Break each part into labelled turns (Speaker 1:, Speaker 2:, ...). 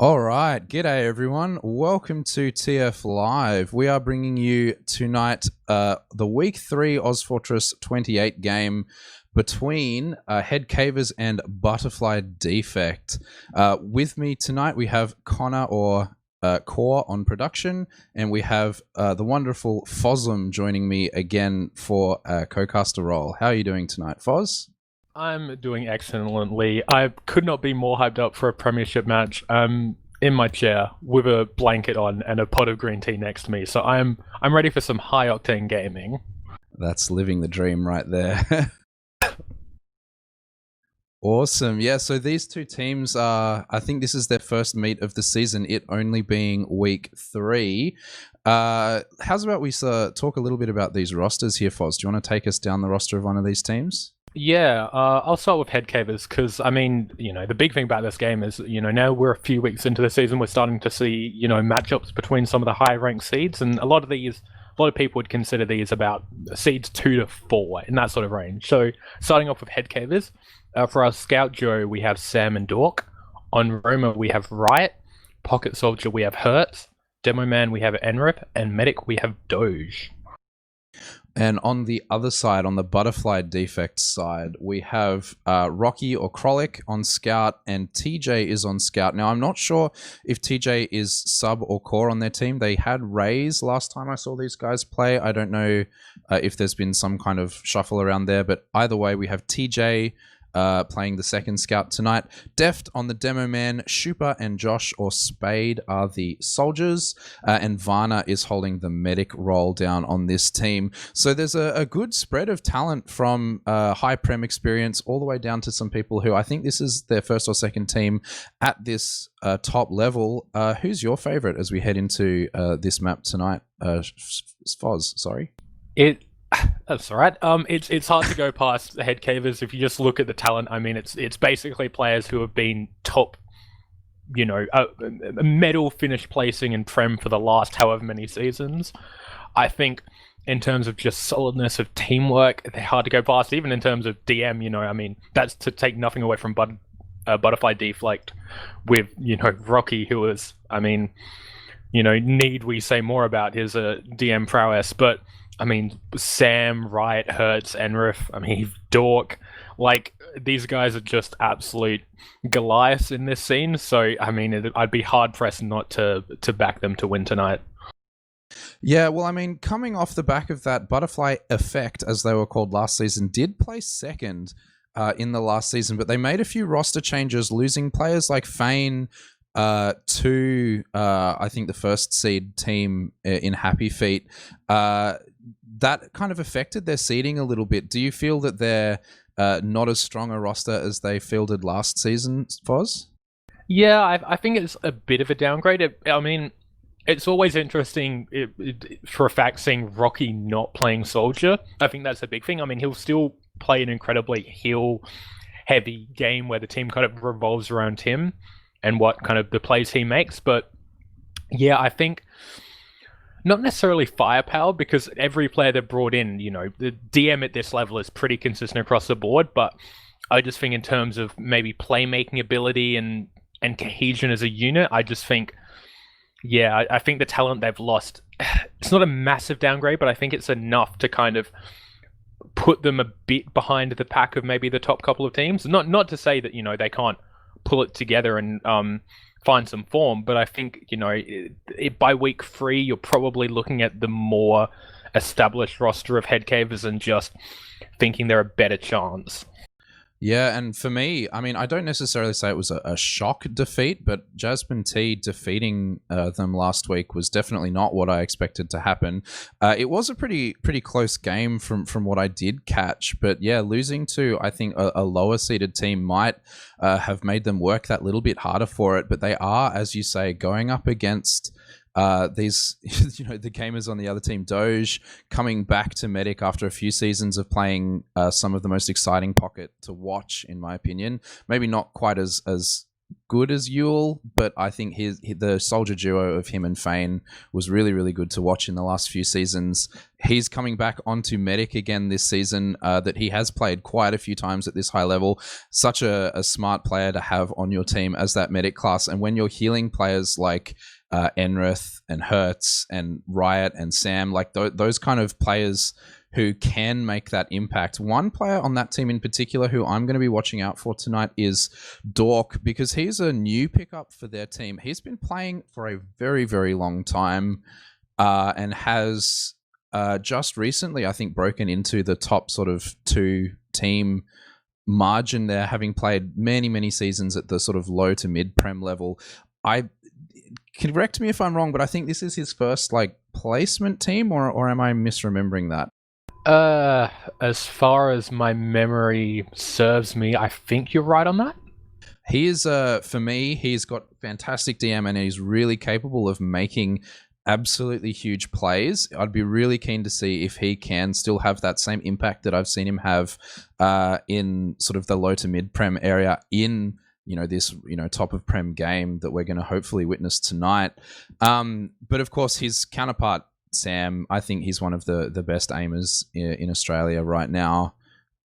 Speaker 1: All right, g'day everyone. Welcome to TF Live. We are bringing you tonight the Week 3 ozfortress 28 game between Head Cavers and Butterfly Defect. With me tonight we have Connor or Core on production, and we have the wonderful Fozzlm joining me again for co-caster role. How are you doing tonight, Foz?
Speaker 2: I'm doing excellently. I could not be more hyped up for a premiership match. I'm in my chair with a blanket on and a pot of green tea next to me, so I'm ready for some high octane gaming.
Speaker 1: That's living the dream right there. Awesome. Yeah, so these two teams are, I think this is their first meet of the season, it only being week 3. How's about we talk a little bit about these rosters here, Foz? Do you want to take us down the roster of one of these teams?
Speaker 2: Yeah, I'll start with Head Cavers because, I mean, the big thing about this game is, now we're a few weeks into the season, we're starting to see, matchups between some of the higher ranked seeds, and a lot of people would consider these about seeds 2 to 4 in that sort of range. So starting off with Head Cavers, for our Scout Joe, we have Sam and Dork. On Roma, we have Riot. Pocket Soldier, we have Hertz. Demo Man, we have Enrip. And Medic, we have Doge.
Speaker 1: And on the other side, on the Butterfly Defect side, we have Rocky or Krolik on Scout, and TJ is on Scout. Now, I'm not sure if TJ is sub or core on their team. They had Rays last time I saw these guys play. I don't know if there's been some kind of shuffle around there, but either way, we have TJ playing the second Scout tonight. Deft on the Demo Man, Shupa and Josh or Spade are the soldiers, and Varna is holding the medic role down on this team. So there's a good spread of talent from high prem experience all the way down to some people who I think this is their first or second team at this top level. Who's your favorite as we head into this map tonight? Foz, sorry.
Speaker 2: That's all right. It's hard to go past the Head Cavers if you just look at the talent. I mean, it's basically players who have been top, a medal finish placing in Prem for the last however many seasons. I think in terms of just solidness of teamwork, they're hard to go past. Even in terms of DM, I mean, that's to take nothing away from Butterfly Deflect with, Rocky, who is, I mean, need we say more about his DM prowess, but I mean, Sam, Riot, Hertz, Enrif, I mean, Dork, like, these guys are just absolute Goliaths in this scene, so, I mean, I'd be hard-pressed not to back them to win tonight.
Speaker 1: Yeah, well, I mean, coming off the back of that, Butterfly Effect, as they were called last season, did place second in the last season, but they made a few roster changes, losing players like Fane to, I think, the first seed team in Happy Feet. That kind of affected their seeding a little bit. Do you feel that they're not as strong a roster as they fielded last season, Foz?
Speaker 2: Yeah, I think it's a bit of a downgrade. I mean, it's always interesting for a fact seeing Rocky not playing Soldier. I think that's a big thing. I mean, he'll still play an incredibly heal-heavy game where the team kind of revolves around him and what kind of the plays he makes. But yeah, I think not necessarily firepower, because every player they brought in, the DM at this level is pretty consistent across the board, but I just think in terms of maybe playmaking ability and cohesion as a unit, I just think, yeah, I think the talent they've lost, it's not a massive downgrade, but I think it's enough to kind of put them a bit behind the pack of maybe the top couple of teams. Not to say that, they can't pull it together and find some form, but I think by week 3 you're probably looking at the more established roster of Head Cavers and just thinking they're a better chance.
Speaker 1: Yeah, and for me, I mean, I don't necessarily say it was a shock defeat, but Jasmine T defeating them last week was definitely not what I expected to happen. It was a pretty close game from what I did catch, but yeah, losing to, I think, a lower seeded team might have made them work that little bit harder for it, but they are, as you say, going up against these, the gamers on the other team. Doge coming back to Medic after a few seasons of playing some of the most exciting pocket to watch, in my opinion. Maybe not quite as good as Yule, but I think the soldier duo of him and Fane was really, really good to watch in the last few seasons. He's coming back onto Medic again this season, that he has played quite a few times at this high level. Such a smart player to have on your team as that Medic class. And when you're healing players like Enrith and Hertz and Riot and Sam, like those kind of players who can make that impact. One player on that team in particular who I'm going to be watching out for tonight is Dork, because he's a new pickup for their team. He's been playing for a very, very long time, and has just recently, I think, broken into the top sort of 2 team margin there, having played many, many seasons at the sort of low to mid-prem level. Correct me if I'm wrong, but I think this is his first like placement team, or am I misremembering that?
Speaker 2: As far as my memory serves me, I think you're right on that.
Speaker 1: He is, for me, he's got fantastic DM and he's really capable of making absolutely huge plays. I'd be really keen to see if he can still have that same impact that I've seen him have in sort of the low to mid prem area in this top of prem game that we're going to hopefully witness tonight. But of course, his counterpart Sam, I think he's one of the best aimers in Australia right now,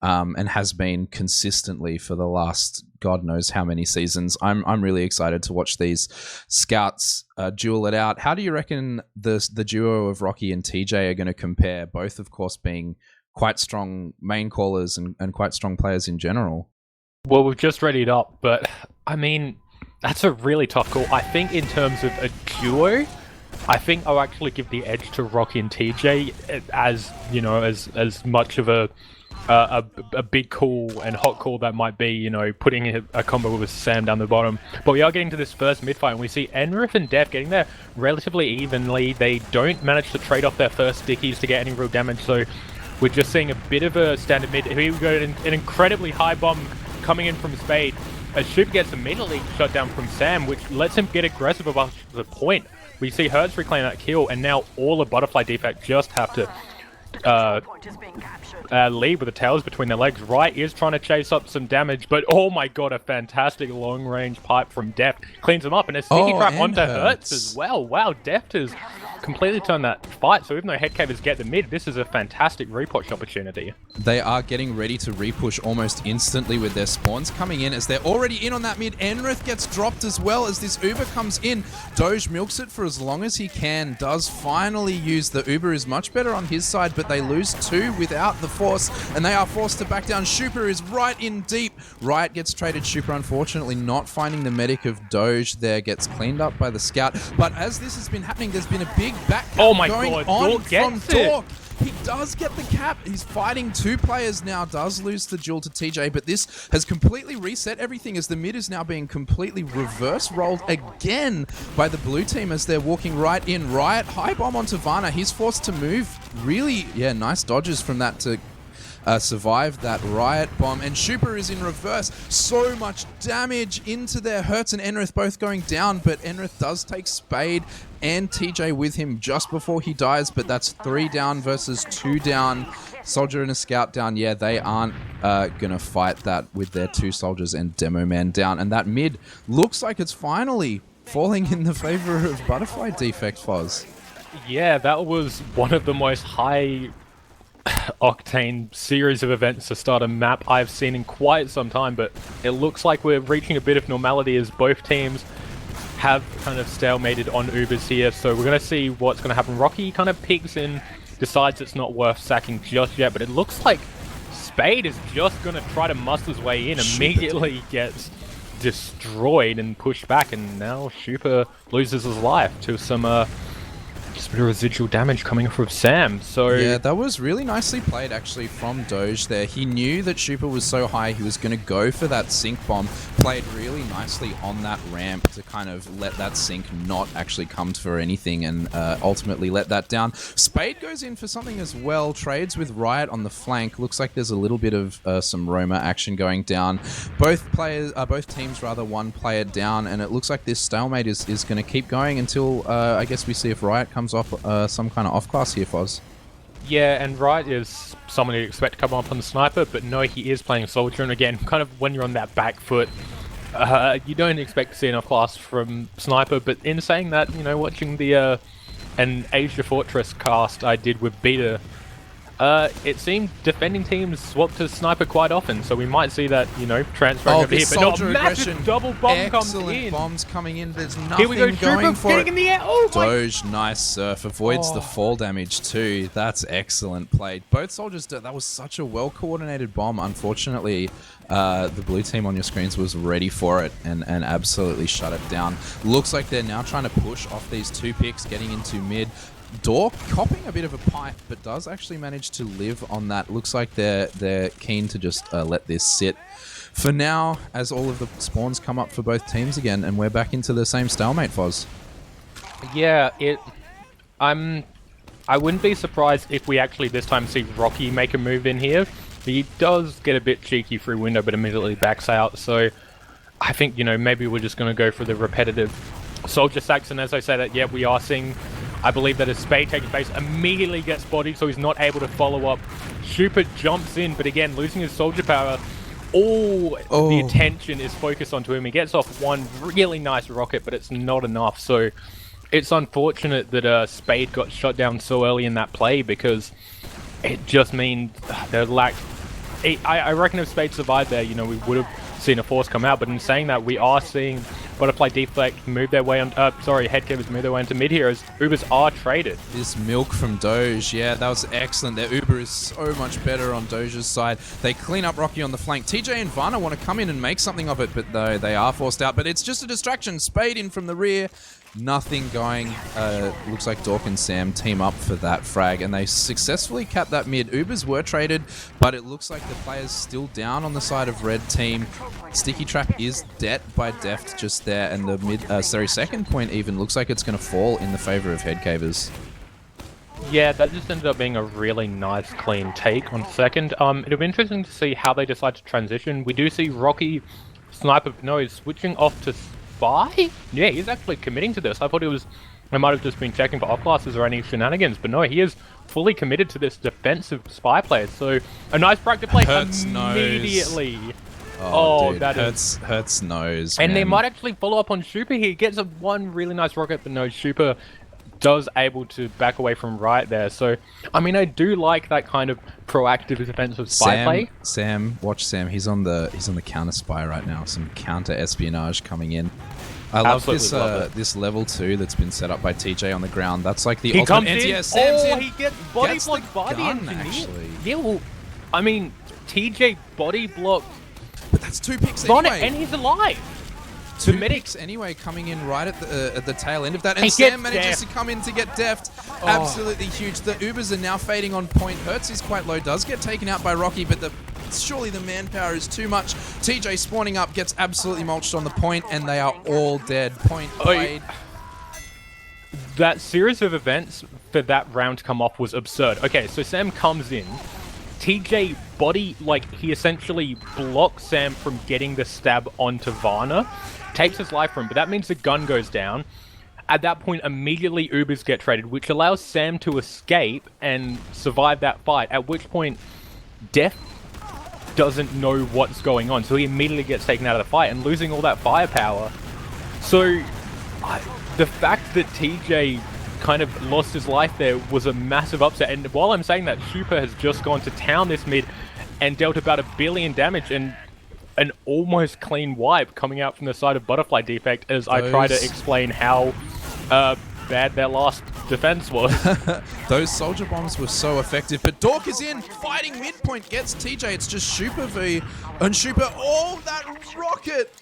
Speaker 1: and has been consistently for the last God knows how many seasons. I'm really excited to watch these scouts duel it out. How do you reckon the duo of Rocky and TJ are going to compare? Both, of course, being quite strong main callers and quite strong players in general.
Speaker 2: Well, we've just read it up, but I mean, that's a really tough call. I think in terms of a duo, I think I'll actually give the edge to Rocky and TJ as much of a big call and hot call that might be, putting a combo with Sam down the bottom. But we are getting to this first mid fight, and we see Enrith and Def getting there relatively evenly. They don't manage to trade off their first stickies to get any real damage, so we're just seeing a bit of a standard mid. Here we go, an incredibly high bomb coming in from Spade. As Shoop gets immediately shut down from Sam, which lets him get aggressive above the point. We see Hertz reclaim that kill, and now all the Butterfly Defect just have to leave with the tails between their legs. Right is trying to chase up some damage, but oh my god, a fantastic long-range pipe from Deft cleans him up, and a sticky trap onto Hertz as well. Wow, Deft has completely turned that fight, so even though Headcavers get the mid, this is a fantastic repush opportunity.
Speaker 1: They are getting ready to repush almost instantly with their spawns coming in as they're already in on that mid. Enrith gets dropped as well as this Uber comes in. Doge milks it for as long as he can, does finally use the Uber, is much better on his side, but they lose 2 without the force, and they are forced to back down. Shuper is right in deep. Riot gets traded. Shuper, unfortunately, not finding the medic of Doge there, gets cleaned up by the scout. But as this has been happening, there's been a big back going on from Dork. He does get the cap. He's fighting 2 players now, does lose the duel to TJ, but this has completely reset everything as the mid is now being completely reverse rolled again by the blue team as they're walking right in. Riot, high bomb onto Varna. He's forced to move. Really, nice dodges from that to survive that Riot bomb, and Shuper is in reverse. So much damage into their Hertz and Enrith both going down, but Enrith does take Spade and TJ with him just before he dies, but that's 3 down versus 2 down. Soldier and a scout down. Yeah, they aren't gonna fight that with their 2 soldiers and Demo Man down, and that mid looks like it's finally falling in the favor of Butterfly Defect, Foz.
Speaker 2: Yeah, that was one of the most high octane series of events to start a map I've seen in quite some time, but it looks like we're reaching a bit of normality as both teams have kind of stalemated on Ubers here, so we're going to see what's going to happen. Rocky kind of peeks in, decides it's not worth sacking just yet, but it looks like Spade is just going to try to muster his way in, immediately gets destroyed and pushed back, and now Shuper loses his life to some just a bit of residual damage coming from Sam. So
Speaker 1: yeah, that was really nicely played actually from Doge there. He knew that Shuper was so high he was going to go for that sync bomb. Played really nicely on that ramp to kind of let that sync not actually come for anything, and ultimately let that down. Spade goes in for something as well. Trades with Riot on the flank. Looks like there's a little bit of some Roma action going down. Both teams rather, one player down, and it looks like this stalemate is going to keep going until I guess we see if Riot comes off some kind of off-class here, Foz.
Speaker 2: Yeah, and Riot is someone you expect to come up on the sniper, but no, he is playing Soldier, and again, kind of when you're on that back foot, You don't expect to see enough class from Sniper, but in saying that, you know, watching the an Asia Fortress cast I did with Beta, it seemed defending teams swap to Sniper quite often, so we might see that, you know, transferring over here. But no, massive double bomb comes in.
Speaker 1: Bombs coming in. There's nothing
Speaker 2: Here we go,
Speaker 1: going for it.
Speaker 2: in the air. Oh,
Speaker 1: Doge, nice surf. Avoids the fall damage too. That's excellent played. Both soldiers, that was such a well-coordinated bomb. Unfortunately, the blue team on your screens was ready for it and absolutely shut it down. Looks like they're now trying to push off these 2 picks, getting into mid. Dork copping a bit of a pipe, but does actually manage to live on that. Looks like they're keen to just let this sit for now, as all of the spawns come up for both teams again, and we're back into the same stalemate, Foz.
Speaker 2: Yeah, I wouldn't be surprised if we actually this time see Rocky make a move in here. He does get a bit cheeky through window, but immediately backs out. So I think, you know, maybe we're just going to go for the repetitive soldier sacks. And as I say that, yeah, we are seeing, I believe that a Spade taking base immediately gets bodied, so he's not able to follow up. Super jumps in, but again, losing his soldier power, all the attention is focused onto him. He gets off one really nice rocket, but it's not enough. So it's unfortunate that Spade got shot down so early in that play, because it just means they lacked... I reckon if Spade survived there, you know, we would have seen a force come out. But in saying that, we are seeing Butterfly Defect move their way on... Headcavers move their way into mid here as Ubers are traded.
Speaker 1: This milk from Doge, yeah, that was excellent. Their Uber is so much better on Doge's side. They clean up Rocky on the flank. TJ and Varna want to come in and make something of it, but though they are forced out. But it's just a distraction. Spade in from the rear. Nothing going. Looks like Dork and Sam team up for that frag, and they successfully cap that mid. Ubers were traded, but it looks like the players still down on the side of red team. Sticky Trap is dead by Deft just there, and the second point even looks like it's going to fall in the favor of Headcavers.
Speaker 2: Yeah, that just ended up being a really nice, clean take on second. It'll be interesting to see how they decide to transition. We do see Rocky Sniper, no, he's switching off to Spy? Yeah, he's actually committing to this. I thought I might have just been checking for off classes or any shenanigans, but no, he is fully committed to this defensive Spy player. So a nice practice play immediately.
Speaker 1: Nose.
Speaker 2: Oh,
Speaker 1: dude,
Speaker 2: that
Speaker 1: hurts nose.
Speaker 2: And
Speaker 1: man.
Speaker 2: they might actually follow up on Super here. He gets one really nice rocket, but no, Super does able to back away from right there. So, I mean, I do like that kind of proactive defensive spy play.
Speaker 1: Sam, watch Sam. He's on the counter spy right now. Some counter espionage coming in. I love this level 2 that's been set up by TJ on the ground. That's like the
Speaker 2: he
Speaker 1: ultimate
Speaker 2: comes in.
Speaker 1: Sam's in.
Speaker 2: He gets body blocked by the engineer. Actually. Yeah, well, I mean, TJ body blocked.
Speaker 1: But that's 2 picks
Speaker 2: anyway.
Speaker 1: And
Speaker 2: he's alive.
Speaker 1: 2 picks anyway, coming in right at the tail end of that. And Sam manages to come in to get Deft. Absolutely huge. The Ubers are now fading on point. Hertz is quite low. Does get taken out by Rocky, but surely the manpower is too much. TJ spawning up, gets absolutely mulched on the point, and they are all dead. Point played.
Speaker 2: That series of events for that round to come off was absurd. Okay, so Sam comes in. TJ body, he essentially blocks Sam from getting the stab onto Varna, takes his life from him, but that means the gun goes down. At that point, immediately Ubers get traded, which allows Sam to escape and survive that fight, at which point Def doesn't know what's going on, so he immediately gets taken out of the fight and losing all that firepower. So, the fact that TJ kind of lost his life there was a massive upset, and while I'm saying that, Super has just gone to town this mid and dealt about 1 billion damage and an almost clean wipe coming out from the side of Butterfly Defect as I try to explain how bad their last defense was.
Speaker 1: Those soldier bombs were so effective, but Dork is in, fighting midpoint, gets TJ. It's just Super V, and Super, that rocket!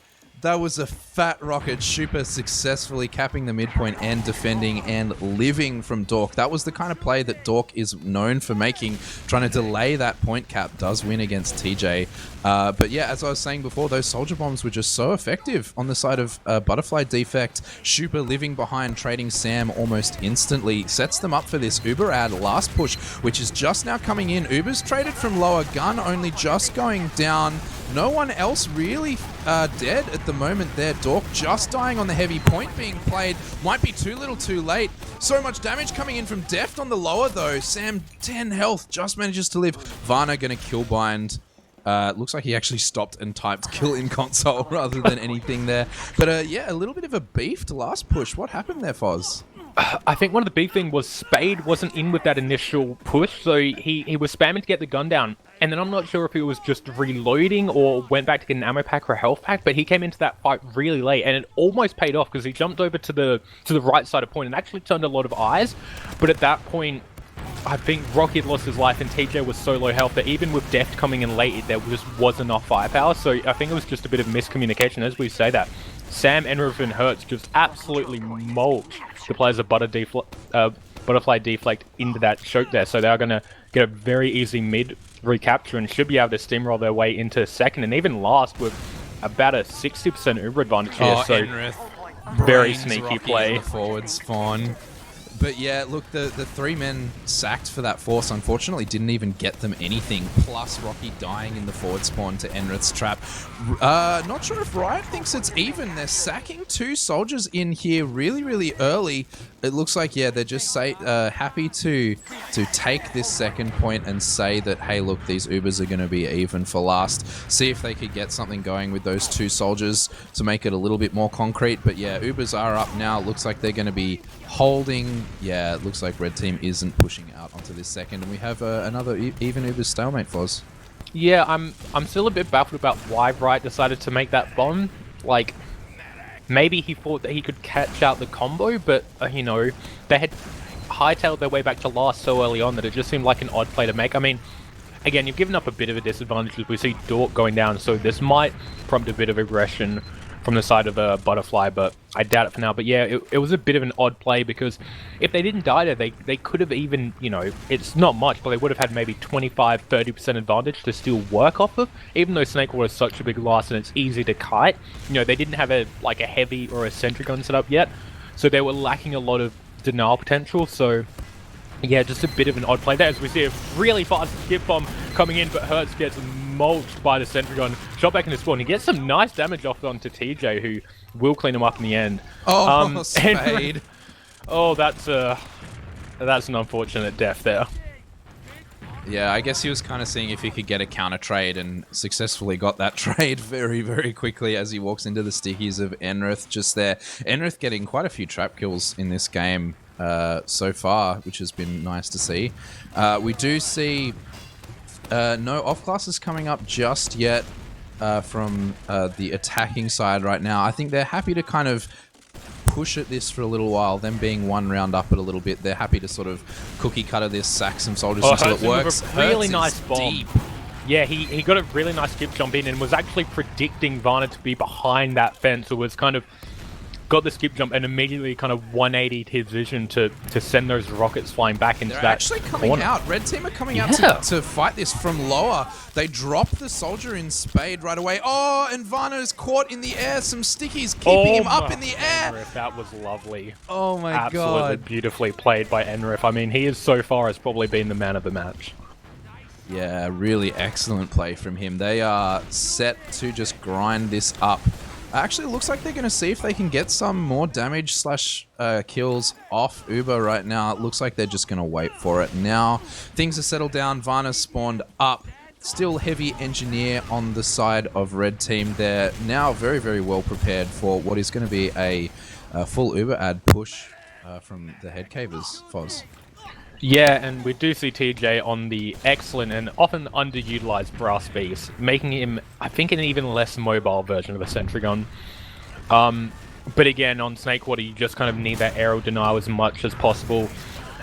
Speaker 1: That was a fat rocket. Super successfully capping the midpoint and defending and living from Dork. That was the kind of play that Dork is known for making. Trying to delay that point cap does win against TJ. But yeah, as I was saying before, those soldier bombs were just so effective on the side of Butterfly Defect. Super living behind, trading Sam almost instantly. Sets them up for this Uber ad last push, which is just now coming in. Uber's traded from lower, gun only just going down. No one else really dead at the moment there. Dork just dying on the heavy point being played. Might be too little too late. So much damage coming in from Deft on the lower though. Sam, 10 health, just manages to live. Varna gonna kill bind. Looks like he actually stopped and typed kill in console rather than anything there. But yeah, a little bit of a beefed last push. What happened there, Foz?
Speaker 2: I think one of the big thing was Spade wasn't in with that initial push, so he was spamming to get the gun down. And then I'm not sure if he was just reloading or went back to get an ammo pack or a health pack, but he came into that fight really late, and it almost paid off because he jumped over to the right side of point and actually turned a lot of eyes. But at that point, I think Rocky had lost his life and TJ was so low health that even with Deft coming in late, there just wasn't enough firepower. So I think it was just a bit of miscommunication, as we say that. Sam, Enrith, and Hertz just absolutely mulched the players of Butterfly Deflect into that choke there. So they are going to get a very easy mid recapture and should be able to steamroll their way into second and even last with about a 60% Uber advantage here.
Speaker 1: Oh,
Speaker 2: so
Speaker 1: Enrith,
Speaker 2: very
Speaker 1: brains
Speaker 2: sneaky
Speaker 1: Rocky
Speaker 2: play.
Speaker 1: in the forward spawn. But yeah, look, the 3 men sacked for that force unfortunately didn't even get them anything, plus Rocky dying in the forward spawn to Enrith's trap. Not sure if Riot thinks it's even. They're sacking 2 soldiers in here really, really early. It looks like, yeah, they're just happy to take this second point and say that, hey, look, these Ubers are going to be even for last. See if they could get something going with those 2 soldiers to make it a little bit more concrete. But yeah, Ubers are up now. It looks like they're going to be holding. Yeah, it looks like Red Team isn't pushing out onto this second. And we have another even Ubers stalemate, Foz.
Speaker 2: Yeah, I'm still a bit baffled about why Riot decided to make that bomb. Like, maybe he thought that he could catch out the combo, but, you know, they had hightailed their way back to last so early on that it just seemed like an odd play to make. I mean, again, you've given up a bit of a disadvantage as we see Dork going down, so this might prompt a bit of aggression from the side of Butterfly, but I doubt it for now. But yeah, it was a bit of an odd play because if they didn't die there, they could have even, you know, it's not much, but they would have had maybe 25-30% advantage to still work off of, even though Snakewater is such a big loss and it's easy to kite. You know, they didn't have a heavy or a sentry gun set up yet, so they were lacking a lot of denial potential. So yeah, just a bit of an odd play there as we see a really fast skip bomb coming in, but Hertz gets mulched by the sentry gun. Shot back into spawn. He gets some nice damage off onto TJ, who will clean him up in the end.
Speaker 1: Oh, Spade.
Speaker 2: Oh, that's an unfortunate death there.
Speaker 1: Yeah, I guess he was kind of seeing if he could get a counter trade and successfully got that trade very, very quickly as he walks into the stickies of Enrith just there. Enrith getting quite a few trap kills in this game so far, which has been nice to see. We do see no off classes coming up just yet from the attacking side right now. I think they're happy to kind of push at this for a little while, them being 1 round up at a little bit. They're happy to sort of cookie cutter this, sack some soldiers until it works.
Speaker 2: A really nice bomb. Deep. Yeah, he got a really nice skip jump in and was actually predicting Varna to be behind that fence, so was kind of got the skip jump and immediately kind of 180'd his vision to send those rockets flying back into
Speaker 1: They're
Speaker 2: that
Speaker 1: actually coming
Speaker 2: corner.
Speaker 1: out. Red Team are coming out to fight this from lower. They drop the soldier in Spade right away. Oh, and Varna's caught in the air. Some stickies keeping him up in the air.
Speaker 2: Enrith, that was lovely.
Speaker 1: Oh my god.
Speaker 2: Absolutely beautifully played by Enrith. I mean, he is so far has probably been the man of the match.
Speaker 1: Yeah, really excellent play from him. They are set to just grind this up. Actually, it looks like they're going to see if they can get some more damage slash kills off Uber right now. It looks like they're just going to wait for it. Now, things are settled down. Varna spawned up. Still heavy engineer on the side of Red Team. They're now very, very well prepared for what is going to be a full Uber ad push from the head cavers, Foz.
Speaker 2: Yeah, and we do see TJ on the excellent and often underutilized brass beast, making him, I think, an even less mobile version of a sentry gun. But again, on Snakewater, you just kind of need that aerial denial as much as possible,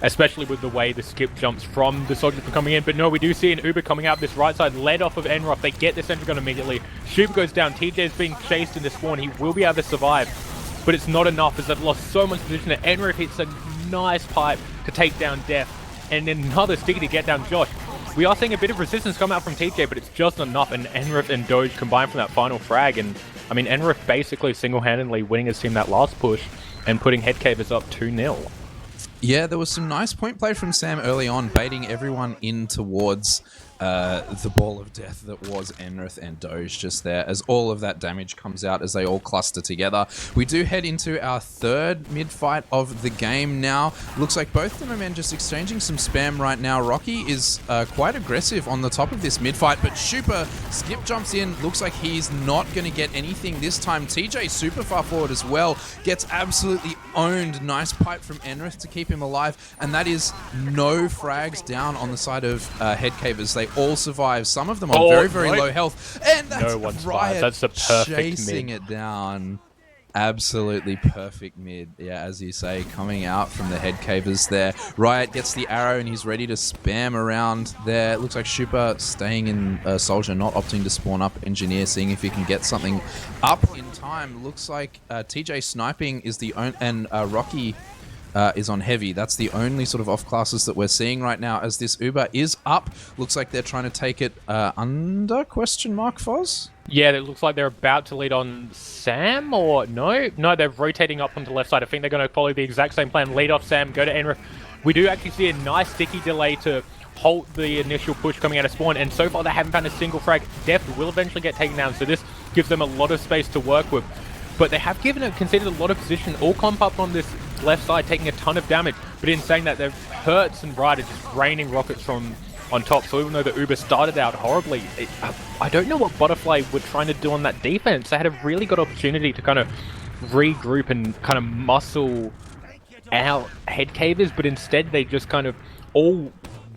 Speaker 2: especially with the way the skip jumps from the soldiers are coming in. But no, we do see an Uber coming out this right side, led off of Enroth. They get the sentry gun immediately. Shuba goes down. TJ is being chased in the spawn. He will be able to survive, but it's not enough as they've lost so much position that Enroth hits a nice pipe to take down Def, and then another sticky to get down Josh. We are seeing a bit of resistance come out from TJ, but it's just not enough, and Enrith and Doge combine from that final frag, and I mean, Enrith basically single-handedly winning his team that last push and putting Headcavers up 2-0.
Speaker 1: Yeah, there was some nice point play from Sam early on, baiting everyone in towards the ball of death that was Enrith and Doge just there, as all of that damage comes out as they all cluster together. We do head into our third mid fight of the game now. Looks like both of them men just exchanging some spam right now. Rocky is quite aggressive on the top of this mid fight, but Super skip jumps in. Looks like he's not going to get anything this time. TJ super far forward as well, gets absolutely owned. Nice pipe from Enrith to keep him alive, and that is no frags down on the side of Head Cavers. They all survive. Some of them on very low health, and that's
Speaker 2: no one's
Speaker 1: Riot
Speaker 2: that's a perfect
Speaker 1: chasing
Speaker 2: mid.
Speaker 1: it down. Absolutely perfect mid. Yeah, as you say, coming out from the Head Cavers there. Riot gets the arrow and he's ready to spam around there. Looks like Super staying in Soldier, not opting to spawn up Engineer, seeing if he can get something up in time. Looks like TJ sniping is the only, and Rocky is on heavy. That's the only sort of off classes that we're seeing right now, as this Uber is up. Looks like they're trying to take it under question mark, Foz?
Speaker 2: Yeah, it looks like they're about to lead on Sam, or no? No, they're rotating up onto the left side. I think they're going to follow the exact same plan. Lead off Sam, go to Enrith. We do actually see a nice sticky delay to halt the initial push coming out of spawn, and so far they haven't found a single frag. Deft will eventually get taken down, so this gives them a lot of space to work with. But they have conceded a lot of position, all comp up on this left side, taking a ton of damage. But in saying that, they've Hertz and Ryder just raining rockets from on top. So even though the Uber started out horribly, I don't know what Butterfly were trying to do on that defense. They had a really good opportunity to kind of regroup and kind of muscle out Head Cavers, but instead they just kind of all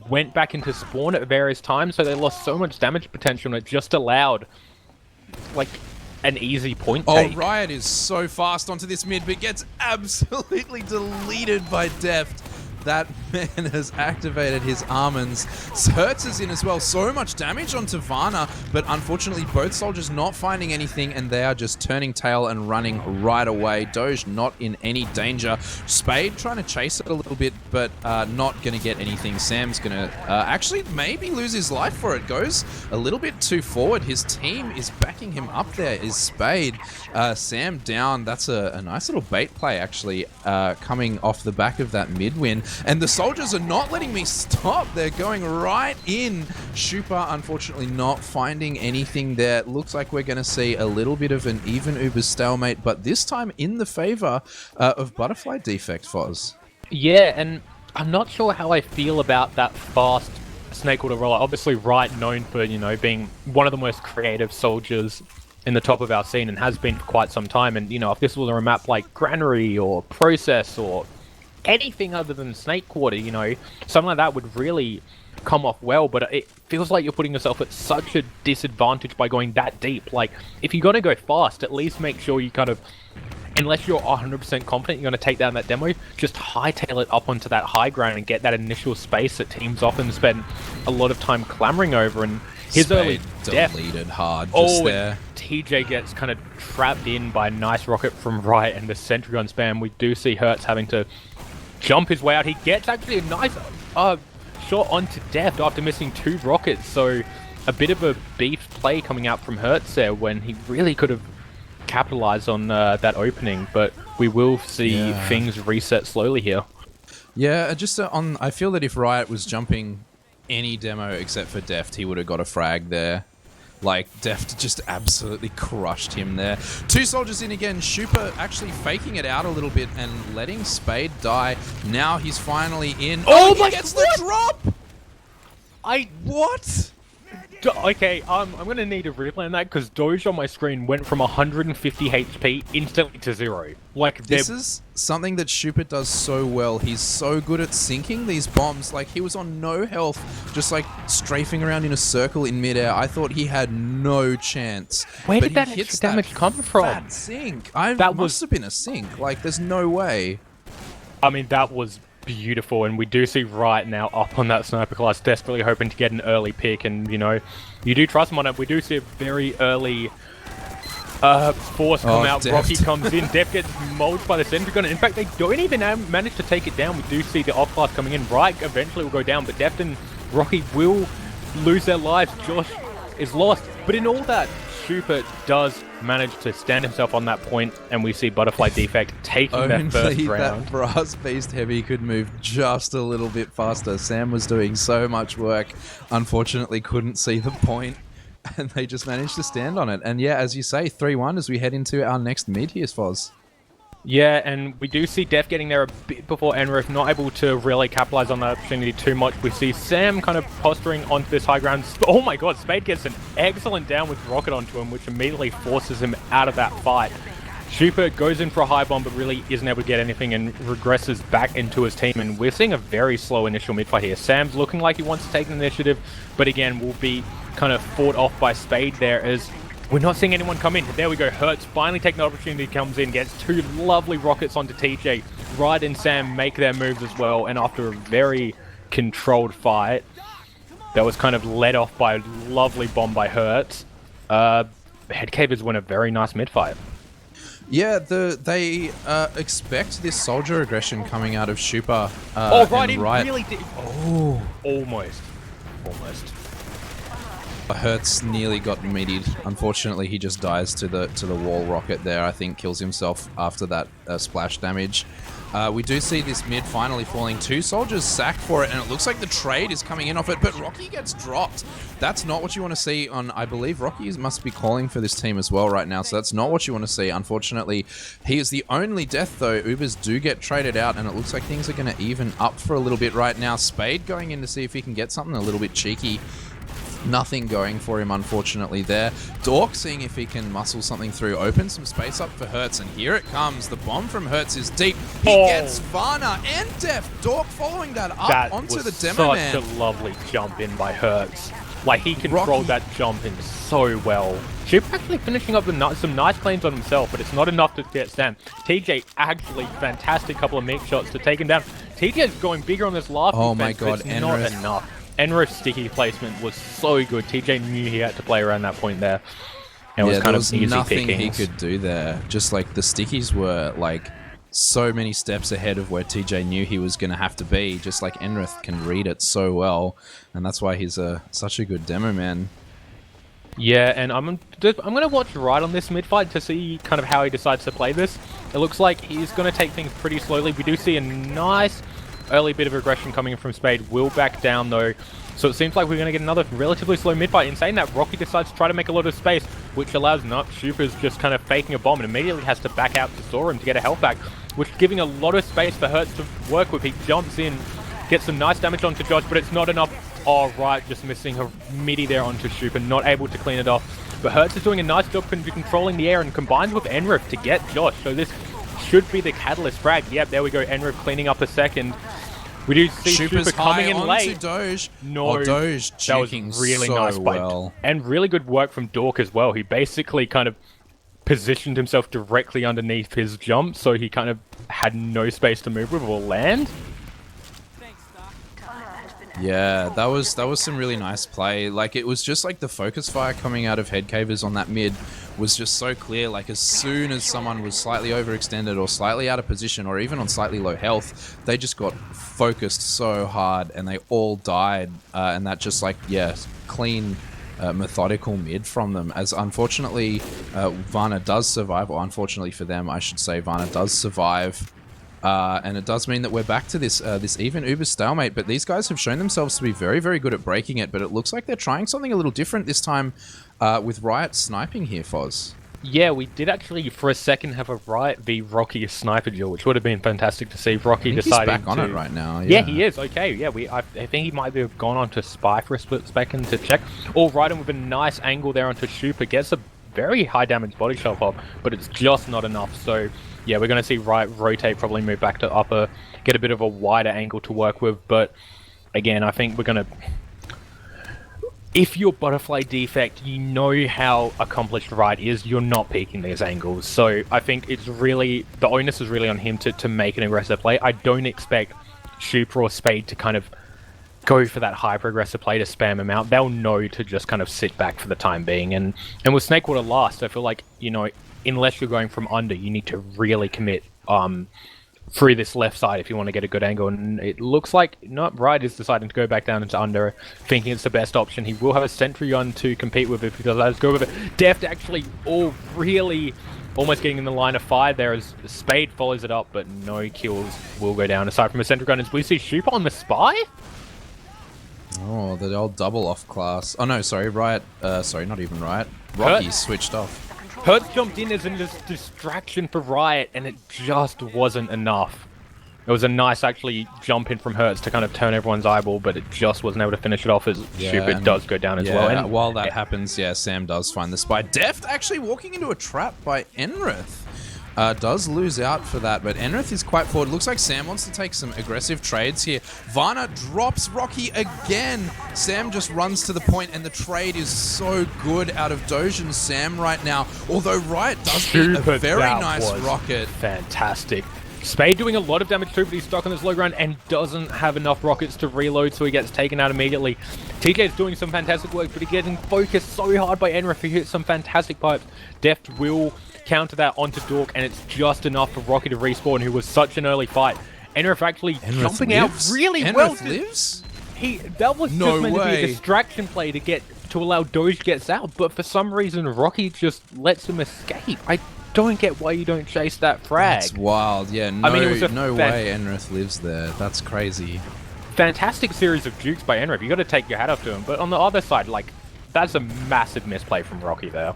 Speaker 2: went back into spawn at various times. So they lost so much damage potential, and it just allowed like an easy point take.
Speaker 1: Oh, Riot is so fast onto this mid, but gets absolutely deleted by Deft. That man has activated his almonds. Hertz is in as well. So much damage onto Varna, but unfortunately both soldiers not finding anything, and they are just turning tail and running right away. Doge not in any danger. Spade trying to chase it a little bit, but not going to get anything. Sam's going to actually maybe lose his life for it. Goes a little bit too forward. His team is backing him up there, is Spade. Sam down. That's a nice little bait play, actually, coming off the back of that mid win. And the soldiers are not letting me stop. They're going right in. Shupa, unfortunately, not finding anything there. Looks like we're going to see a little bit of an even Uber stalemate, but this time in the favor of Butterfly Defect, Foz.
Speaker 2: Yeah, and I'm not sure how I feel about that fast Snake Water roller. Obviously, Riot known for, you know, being one of the most creative soldiers in the top of our scene, and has been for quite some time. And, you know, if this was a map like Granary or Process or anything other than Snake Quarter, you know, something like that would really come off well. But it feels like you're putting yourself at such a disadvantage by going that deep. Like, if you're going to go fast, at least make sure you kind of, unless you're 100% confident you're going to take down that demo, just hightail it up onto that high ground and get that initial space that teams often spend a lot of time clamoring over. And his
Speaker 1: Spade
Speaker 2: early death,
Speaker 1: deleted hard just there.
Speaker 2: TJ gets kind of trapped in by a nice rocket from Riot and the sentry gun spam. We do see Hertz having to jump his way out. He gets actually a nice shot onto Deft after missing 2 rockets. So a bit of a beef play coming out from Hertz there, when he really could have capitalized on that opening. But we will see things reset slowly here.
Speaker 1: Yeah, just I feel that if Riot was jumping any demo except for Deft, he would have got a frag there. Like, Deft just absolutely crushed him there. 2 soldiers in again. Shupa actually faking it out a little bit and letting Spade die. Now he's finally in. Oh, he gets the drop! What?
Speaker 2: Okay, I'm going to need a replay on that, because Doge on my screen went from 150 HP instantly to 0. Like,
Speaker 1: this is something that Shupa does so well. He's so good at sinking these bombs. Like, he was on no health, just like strafing around in a circle in midair. I thought he had no chance.
Speaker 2: Where did that extra damage come from?
Speaker 1: That sink. That must have been a sink. Like, there's no way.
Speaker 2: I mean, that was beautiful, and we do see Riot now up on that sniper class, desperately hoping to get an early pick. And, you know, you do trust him on it. We do see a very early force come out.
Speaker 1: Deft.
Speaker 2: Rocky comes in. Deft gets molded by the sentry gun. In fact, they don't even manage to take it down. We do see the off class coming in. Riot eventually will go down, but Deft and Rocky will lose their lives. Josh is lost. But in all that, Super does manage to stand himself on that point, and we see Butterfly Defect taking their first
Speaker 1: Only
Speaker 2: round.
Speaker 1: that Brass Beast Heavy could move just a little bit faster. Sam was doing so much work, unfortunately couldn't see the point, and they just managed to stand on it. And yeah, as you say, 3-1 as we head into our next mid here, Foz.
Speaker 2: Yeah, and we do see Def getting there a bit before Enrith, not able to really capitalize on that opportunity too much. We see Sam kind of posturing onto this high ground. Oh my god, Spade gets an excellent down with Rocket onto him, which immediately forces him out of that fight. Super goes in for a high bomb, but really isn't able to get anything and regresses back into his team. And we're seeing a very slow initial mid-fight here. Sam's looking like he wants to take the initiative, but again, will be kind of fought off by Spade there as we're not seeing anyone come in. There we go. Hertz finally taking the opportunity, comes in, gets two lovely rockets onto TJ. Ride and Sam make their moves as well, and after a very controlled fight that was kind of led off by a lovely bomb by Hertz, Headcavers win a very nice mid-fight.
Speaker 1: Yeah, they expect this soldier aggression coming out of Super.
Speaker 2: Oh, right,
Speaker 1: and
Speaker 2: it
Speaker 1: Riot.
Speaker 2: really did. Oh, almost.
Speaker 1: Hertz nearly got meatied. Unfortunately, he just dies to the wall rocket there. I think kills himself after that splash damage. We do see this mid finally falling. Two soldiers sacked for it, and it looks like the trade is coming in off it, but Rocky gets dropped. That's not what you want to see on, I believe Rocky must be calling for this team as well right now, so that's not what you want to see. Unfortunately, he is the only death though. Ubers do get traded out, and it looks like things are going to even up for a little bit right now. Spade going in to see if he can get something a little bit cheeky. Nothing going for him, unfortunately, there. Dork seeing if he can muscle something through. Open some space up for Hertz, and here it comes. The bomb from Hertz is deep. He gets Varna and Def. Dork following that up onto the Demo Man.
Speaker 2: Such a lovely jump in by Hertz. Like, he controlled that jump in so well. Super actually finishing up with some nice claims on himself, but it's not enough to get Sam. TJ actually fantastic couple of make shots to take him down. TJ's going bigger on this last defense,
Speaker 1: my god,
Speaker 2: but it's not enough. Enrith's sticky placement was so good. TJ knew he had to play around that point there. And it was kind of easy
Speaker 1: nothing
Speaker 2: pickings.
Speaker 1: he could do there. Just like the stickies were like so many steps ahead of where TJ knew he was going to have to be. Just like Enrith can read it so well, and that's why he's such a good demo man.
Speaker 2: Yeah, and I'm going to watch right on this mid-fight to see kind of how he decides to play this. It looks like he's going to take things pretty slowly. We do see a nice early bit of aggression coming in from Spade. Will back down though. So it seems like we're going to get another relatively slow mid-fight. In saying that, Rocky decides to try to make a lot of space, which allows Super's just kind of faking a bomb and immediately has to back out to Sorum to get a health back, which is giving a lot of space for Hertz to work with. He jumps in, gets some nice damage onto Josh, but it's not enough. Oh, right, just missing a midi there onto Super, not able to clean it off. But Hertz is doing a nice job controlling the air and combines with Enrith to get Josh. So this should be the catalyst frag. Yep, there we go. Enrith cleaning up a second. We do see Super coming in late.
Speaker 1: Doge.
Speaker 2: No,
Speaker 1: Doge
Speaker 2: that was really
Speaker 1: so
Speaker 2: nice
Speaker 1: well.
Speaker 2: And really good work from Dork as well. He basically kind of positioned himself directly underneath his jump, so he kind of had no space to move with or land.
Speaker 1: Yeah, that was some really nice play. Like, it was just like the focus fire coming out of Headcavers on that mid was just so clear. Like, as soon as someone was slightly overextended or slightly out of position or even on slightly low health, they just got focused so hard and they all died. And that just like, yeah, clean, methodical mid from them. As unfortunately, Varna does survive, or unfortunately for them, I should say, Varna does survive. And it does mean that we're back to this this even Uber stalemate, but these guys have shown themselves to be very, very good at breaking it, but it looks like they're trying something a little different this time with Riot sniping here, Foz.
Speaker 2: Yeah, we did actually for a second have a Riot v Rocky sniper duel, which would have been fantastic to see. Rocky deciding
Speaker 1: he's back on it right now.
Speaker 2: Yeah, he is. Okay, yeah, I think he might have gone on to Spy for a split second to check. All right, and with a nice angle there onto Super, gets a very high damage body shot pop, but it's just not enough, so yeah, we're going to see Riot rotate, probably move back to upper, get a bit of a wider angle to work with, but again, I think we're going to... If you're Butterfly Defect, you know how accomplished Riot is, you're not peeking these angles, so I think it's really... The onus is really on him to make an aggressive play. I don't expect Super or Spade to kind of go for that hyper-aggressive play to spam him out. They'll know to just kind of sit back for the time being, and with Snakewater last, I feel like, you know, unless you're going from under, you need to really commit through this left side if you want to get a good angle. And it looks like Riot is deciding to go back down into under, thinking it's the best option. He will have a sentry gun to compete with if he does. Let's go with it. Deft actually really almost getting in the line of fire there as Spade follows it up, but no kills will go down aside from a sentry gun. As we see Super on the spy.
Speaker 1: Oh, the old double off class. Oh no, sorry, Riot. Sorry, not even Riot. Rocky switched off.
Speaker 2: Hertz jumped in as a distraction for Riot, and it just wasn't enough. It was a nice, actually, jump in from Hertz to kind of turn everyone's eyeball, but it just wasn't able to finish it off as Super does go down as well.
Speaker 1: And while that happens, Sam does find the spy. Deft actually walking into a trap by Enrith. Does lose out for that, but Enrith is quite forward. Looks like Sam wants to take some aggressive trades here. Varna drops Rocky again. Sam just runs to the point, and the trade is so good out of Doge and Sam right now. Although Riot does eat a very nice rocket.
Speaker 2: Fantastic. Spade doing a lot of damage too, but he's stuck on this low ground and doesn't have enough rockets to reload, so he gets taken out immediately. TJ is doing some fantastic work, but he's getting focused so hard by Enrith. He hits some fantastic pipes. Deft will counter that onto Dork, and it's just enough for Rocky to respawn, who was such an early fight. Enrith actually jumping out really well.
Speaker 1: Enrith lives?
Speaker 2: That was just meant to be a distraction play to allow Doge gets out, but for some reason Rocky just lets him escape. I don't get why you don't chase that frag.
Speaker 1: That's wild. Yeah, no way Enrith lives there. That's crazy.
Speaker 2: Fantastic series of jukes by Enrith. You got to take your hat off to him. But on the other side, like, that's a massive misplay from Rocky there.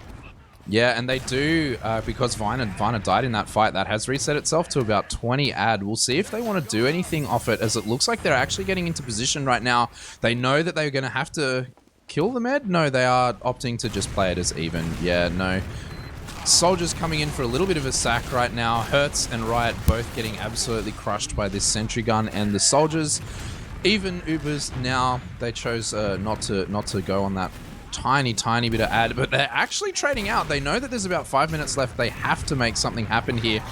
Speaker 1: Yeah, and they do, because Varna died in that fight, that has reset itself to about 20 ad. We'll see if they want to do anything off it, as it looks like they're actually getting into position right now. They know that they're going to have to kill the med. No, they are opting to just play it as even. Yeah, no. Soldiers coming in for a little bit of a sack right now. Hertz and Riot both getting absolutely crushed by this sentry gun, and the soldiers, even Ubers now, they chose not to go on that tiny bit of ad, but they're actually trading out. They know that there's about 5 minutes left. They have to make something happen here.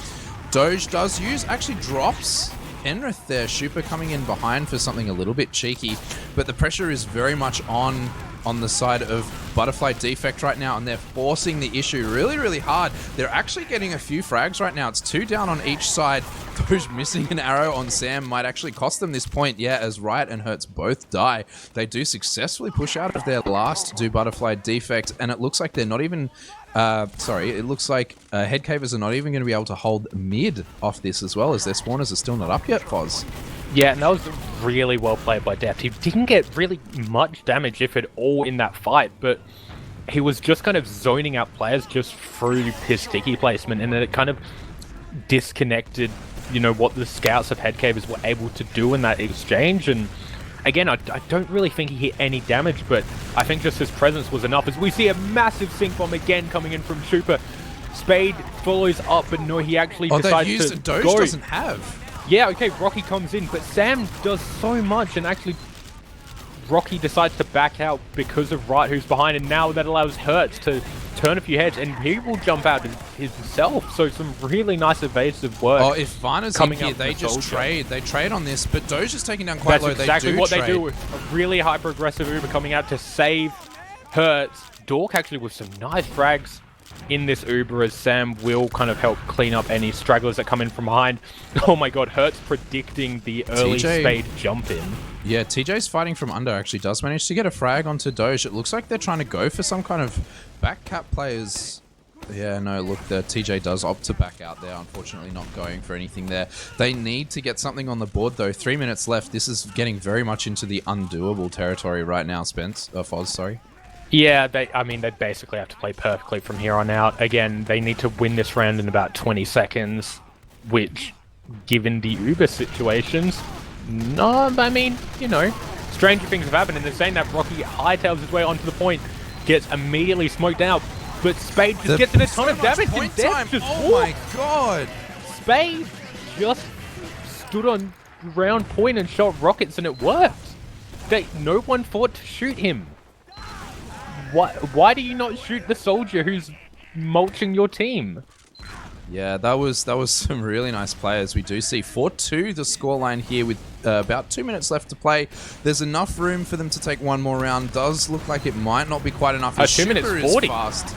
Speaker 1: Doge does actually drops Enrith there. Super coming in behind for something a little bit cheeky, but the pressure is very much on the side of Butterfly Defect right now, and they're forcing the issue really hard. They're actually getting a few frags right now. It's 2 down on each side. Doge missing an arrow on Sam might actually cost them this point. Yeah, as Riot and Hertz both die, they do successfully push out of their last do Butterfly Defect, and it looks like they're not even it looks like Headcavers are not even going to be able to hold mid off this, as well as their spawners are still not up yet, Foz.
Speaker 2: Yeah, and that was really well played by Deft. He didn't get really much damage, if at all, in that fight, but he was just kind of zoning out players just through his sticky placement, and then it kind of disconnected, you know, what the scouts of Headcavers were able to do in that exchange. And again, I don't really think he hit any damage, but I think just his presence was enough, as we see a massive sync bomb again coming in from Super. Spade follows up, but no, he actually decides to
Speaker 1: Doge
Speaker 2: go.
Speaker 1: Doesn't have.
Speaker 2: Yeah, okay, Rocky comes in, but Sam does so much, and actually Rocky decides to back out because of Riot, who's behind, and now that allows Hertz to turn a few heads, and he will jump out himself. So some really nice evasive work.
Speaker 1: Oh, if Varna's coming in here, they just trade. They trade on this, but Doge is taking down quite low.
Speaker 2: That's exactly what they do. A really hyper-aggressive Uber coming out to save Hertz. Dork actually with some nice frags in this Uber, as Sam will kind of help clean up any stragglers that come in from behind. Oh my god, Hertz predicting the early Spade jump in.
Speaker 1: Yeah, TJ's fighting from under, actually does manage to get a frag onto Doge. It looks like they're trying to go for some kind of back cap players. Yeah, no, look, the TJ does opt to back out there, unfortunately not going for anything there. They need to get something on the board though. 3 minutes left. This is getting very much into the undoable territory right now, Foz, sorry.
Speaker 2: Yeah, they basically have to play perfectly from here on out. Again, they need to win this round in about 20 seconds, which, given the Uber situations, no, I mean, you know, stranger things have happened, and they're saying that Rocky hightails his way onto the point, gets immediately smoked out, but Spade just gets in a ton of damage, and Deft just
Speaker 1: my god!
Speaker 2: Spade just stood on round point and shot rockets, and it worked. No one thought to shoot him. Why do you not shoot the soldier who's mulching your team?
Speaker 1: Yeah, that was some really nice players. We do see 4-2 the scoreline here with about 2 minutes left to play. There's enough room for them to take one more round. Does look like it might not be quite enough.
Speaker 2: 2 minutes 40.
Speaker 1: Fast.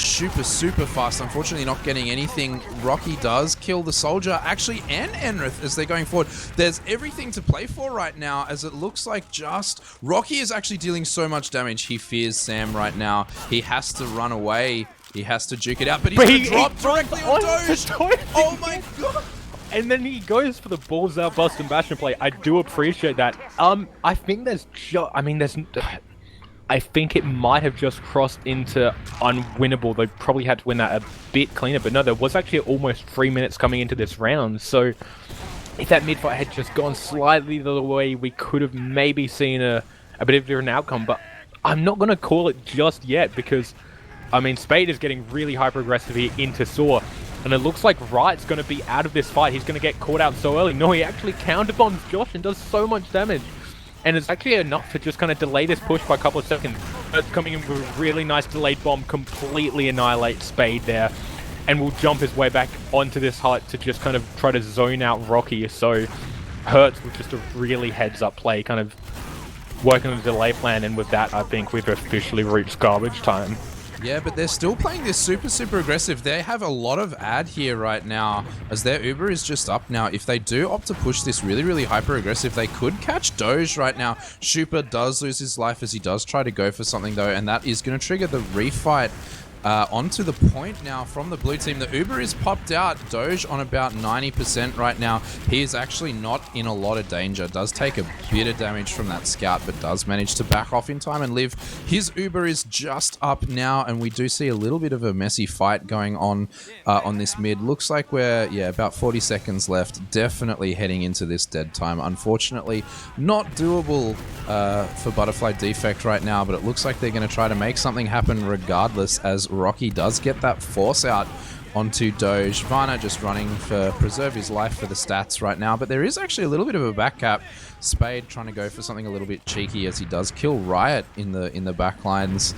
Speaker 1: super fast. Unfortunately, not getting anything. Rocky does kill the soldier, actually, and Enrith as they're going forward. There's everything to play for right now, as it looks like just Rocky is actually dealing so much damage. He fears Sam right now. He has to run away. He has to juke it out, but he's going to drop directly on Doge. Oh my god!
Speaker 2: And then he goes for the balls out bust and bash and play. I do appreciate that. I think there's I think it might have just crossed into unwinnable. They probably had to win that a bit cleaner, but no, there was actually almost 3 minutes coming into this round. So if that mid-fight had just gone slightly the way, we could have maybe seen a bit of a different outcome. But I'm not going to call it just yet because, I mean, Spade is getting really hyper-aggressive here into Saw. And it looks like Riot's going to be out of this fight. He's going to get caught out so early. No, he actually counterbombs Josh and does so much damage. And it's actually enough to just kind of delay this push by a couple of seconds. It's coming in with a really nice delayed bomb, completely annihilate Spade there. And will jump his way back onto this hut to just kind of try to zone out Rocky. So Hertz with just a really heads-up play, kind of working on the delay plan. And with that, I think we've officially reached garbage time.
Speaker 1: Yeah, but they're still playing this super aggressive. They have a lot of ad here right now, as their Uber is just up now. If they do opt to push this really hyper aggressive, they could catch Doge right now. Shupa does lose his life as he does try to go for something though, and that is going to trigger the refight onto the point now from the blue team. The Uber is popped out. Doge on about 90% right now. He is actually not in a lot of danger. Does take a bit of damage from that scout, but does manage to back off in time and live. His Uber is just up now, and we do see a little bit of a messy fight going on this mid. Looks like we're, about 40 seconds left. Definitely heading into this dead time. Unfortunately, not doable for Butterfly Defect right now, but it looks like they're going to try to make something happen regardless, as Rocky does get that force out onto Doge. Varna just running for preserve his life for the stats right now, but there is actually a little bit of a back cap. Spade trying to go for something a little bit cheeky as he does kill Riot in the back lines.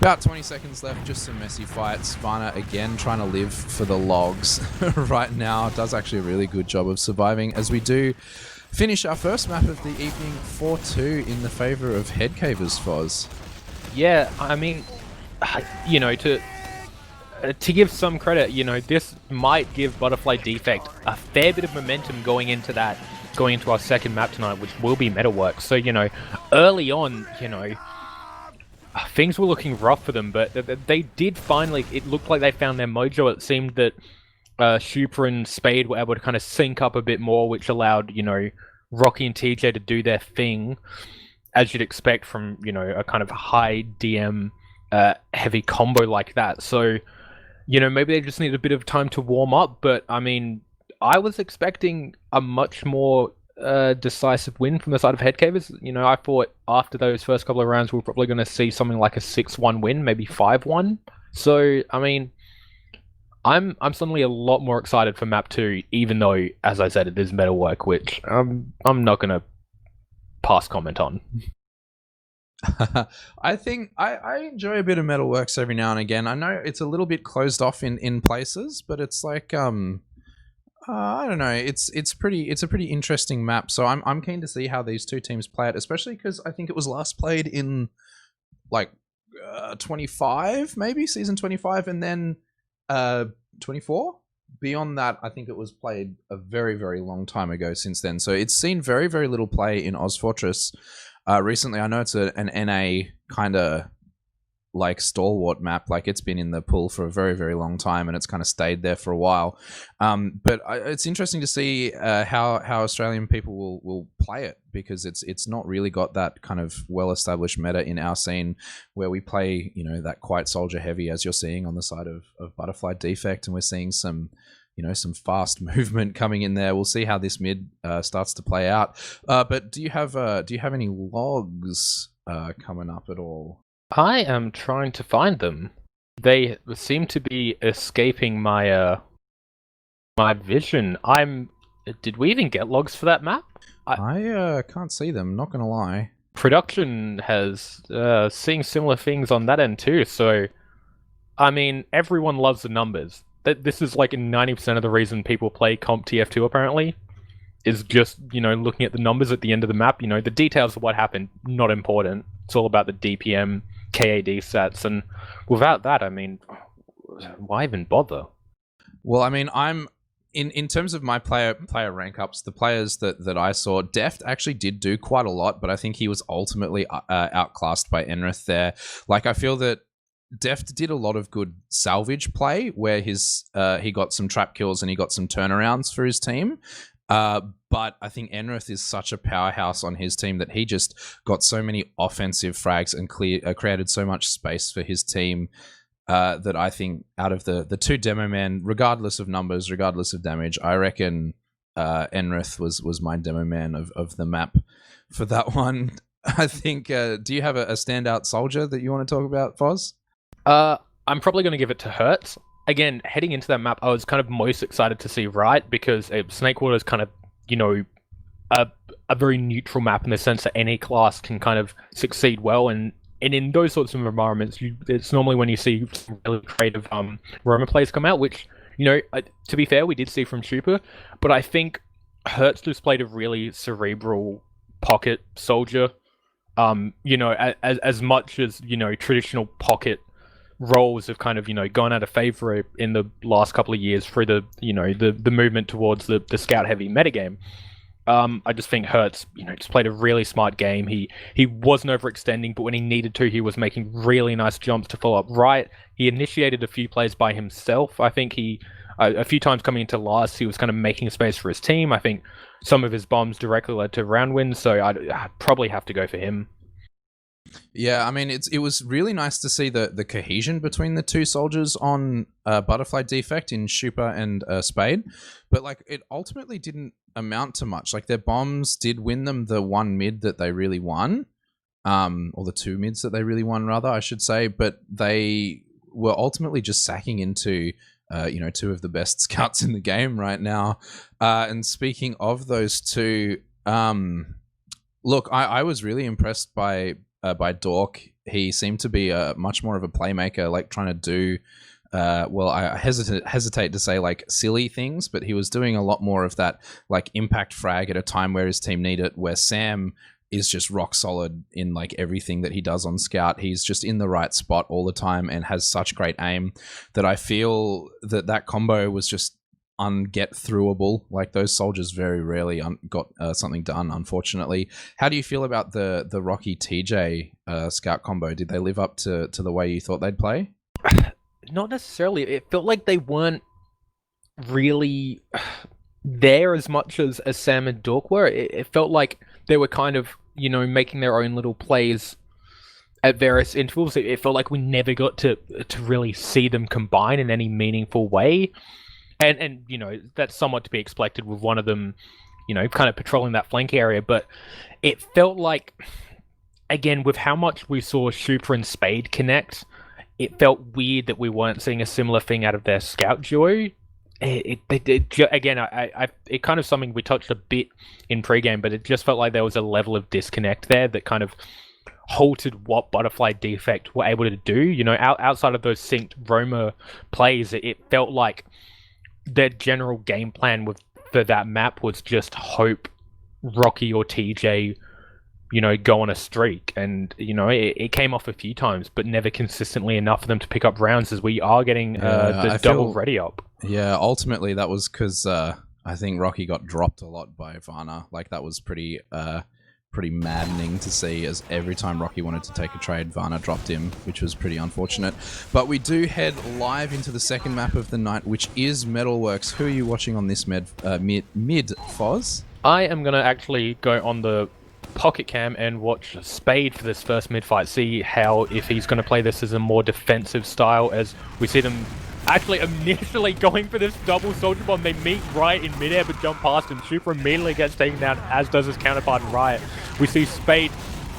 Speaker 1: About 20 seconds left, just some messy fights. Varna again trying to live for the logs right now. Does actually a really good job of surviving as we do finish our first map of the evening 4-2 in the favor of Headcavers, Foz.
Speaker 2: Yeah, I mean, you know, to give some credit, you know, this might give Butterfly Defect a fair bit of momentum going into our second map tonight, which will be Metalworks. So, you know, early on, you know, things were looking rough for them, but they did finally, it looked like they found their mojo. It seemed that Shupa and Spade were able to kind of sync up a bit more, which allowed, you know, Rocky and TJ to do their thing, as you'd expect from, you know, a kind of high DM heavy combo like that. So, you know, maybe they just need a bit of time to warm up, but I mean, I was expecting a much more decisive win from the side of Headcavers. You know, I thought after those first couple of rounds we were probably going to see something like a 6-1 win, maybe 5-1. So, I mean, I'm suddenly a lot more excited for map 2, even though, as I said, it is Metalwork, which I'm not going to pass comment on.
Speaker 1: I think I enjoy a bit of Metalworks every now and again. I know it's a little bit closed off in places, but it's like I don't know. It's a pretty interesting map. So I'm keen to see how these two teams play it, especially because I think it was last played in like 25, maybe season 25, and then 24. Beyond that, I think it was played a very long time ago since then. So it's seen very little play in ozfortress recently. I know it's an NA kind of like stalwart map, like it's been in the pool for a very long time, and it's kind of stayed there for a while. But it's interesting to see how Australian people will play it, because it's not really got that kind of well-established meta in our scene where we play, you know, that quite soldier heavy, as you're seeing on the side of Butterfly Defect, and we're seeing some, you know, some fast movement coming in there. We'll see how this mid starts to play out. But do you have any logs coming up at all?
Speaker 2: I am trying to find them. They seem to be escaping my my vision. Did we even get logs for that map?
Speaker 1: I can't see them, not gonna lie.
Speaker 2: Production has seeing similar things on that end too. So, I mean, everyone loves the numbers. This is like 90% of the reason people play Comp TF2 apparently, is just, you know, looking at the numbers at the end of the map. You know, the details of what happened, not important. It's all about the DPM KAD stats, and without that, I mean, why even bother?
Speaker 1: Well, I mean, I'm in terms of my player rank ups, the players that I saw, Deft actually did do quite a lot, but I think he was ultimately outclassed by Enrith there. Like, I feel that Deft did a lot of good salvage play where he got some trap kills and he got some turnarounds for his team. But I think Enrith is such a powerhouse on his team that he just got so many offensive frags and created so much space for his team that I think out of the two demo men, regardless of numbers, regardless of damage, I reckon Enrith was my demo man of the map for that one. I think, do you have a standout soldier that you want to talk about, Foz?
Speaker 2: I'm probably going to give it to Hertz. Again, heading into that map, I was kind of most excited to see Riot because Snakewater is kind of, a very neutral map in the sense that any class can kind of succeed well, and in those sorts of environments, it's normally when you see some really creative Roma players come out, which, to be fair, we did see from Super, but I think Hertz just played a really cerebral pocket soldier. As much as, traditional pocket roles have kind of, gone out of favor in the last couple of years through the movement towards the scout heavy metagame. I just think Hertz, just played a really smart game. He wasn't overextending, but when he needed to, he was making really nice jumps to follow up right. He initiated a few plays by himself. I think a few times coming into last, he was kind of making space for his team. I think some of his bombs directly led to round wins, so I'd probably have to go for him.
Speaker 1: Yeah, I mean, it was really nice to see the cohesion between the two soldiers on Butterfly Defect in Schuper and Spade, but like it ultimately didn't amount to much. Like their bombs did win them the one mid that they really won, or the two mids that they really won, rather, I should say, but they were ultimately just sacking into two of the best scouts in the game right now. And speaking of those two, look, I was really impressed by Dork. He seemed to be much more of a playmaker, like trying to do, I hesitate to say like silly things, but he was doing a lot more of that like impact frag at a time where his team need it, where Sam is just rock solid in like everything that he does on Scout. He's just in the right spot all the time and has such great aim that I feel that combo was just unget-throughable. Like those soldiers very rarely got something done, unfortunately. How do you feel about the Rocky TJ Scout combo? Did they live up to the way you thought they'd play?
Speaker 2: Not necessarily. It felt like they weren't really there as much as Sam and Dork were. It felt like they were kind of, making their own little plays at various intervals. It felt like we never got to really see them combine in any meaningful way. And that's somewhat to be expected with one of them, kind of patrolling that flank area. But it felt like, again, with how much we saw Super and Spade connect, it felt weird that we weren't seeing a similar thing out of their scout duo. It kind of something we touched a bit in pregame, but it just felt like there was a level of disconnect there that kind of halted what Butterfly Defect were able to do. Outside of those synced Roma plays, it felt like their general game plan for that map was just hope Rocky or TJ, go on a streak. And, it came off a few times, but never consistently enough for them to pick up rounds, as we are getting double ready up.
Speaker 1: Yeah, ultimately that was because I think Rocky got dropped a lot by Varna. Like that was pretty maddening to see, as every time Rocky wanted to take a trade, Varna dropped him, which was pretty unfortunate. But we do head live into the second map of the night, which is Metalworks. Who are you watching on this mid, Foz?
Speaker 2: I am going to actually go on the pocket cam and watch Spade for this first mid fight, see if he's going to play this as a more defensive style, as we see them actually initially going for this double soldier bomb. They meet right in midair but jump past him. Super immediately gets taken down, as does his counterpart in Riot. We see Spade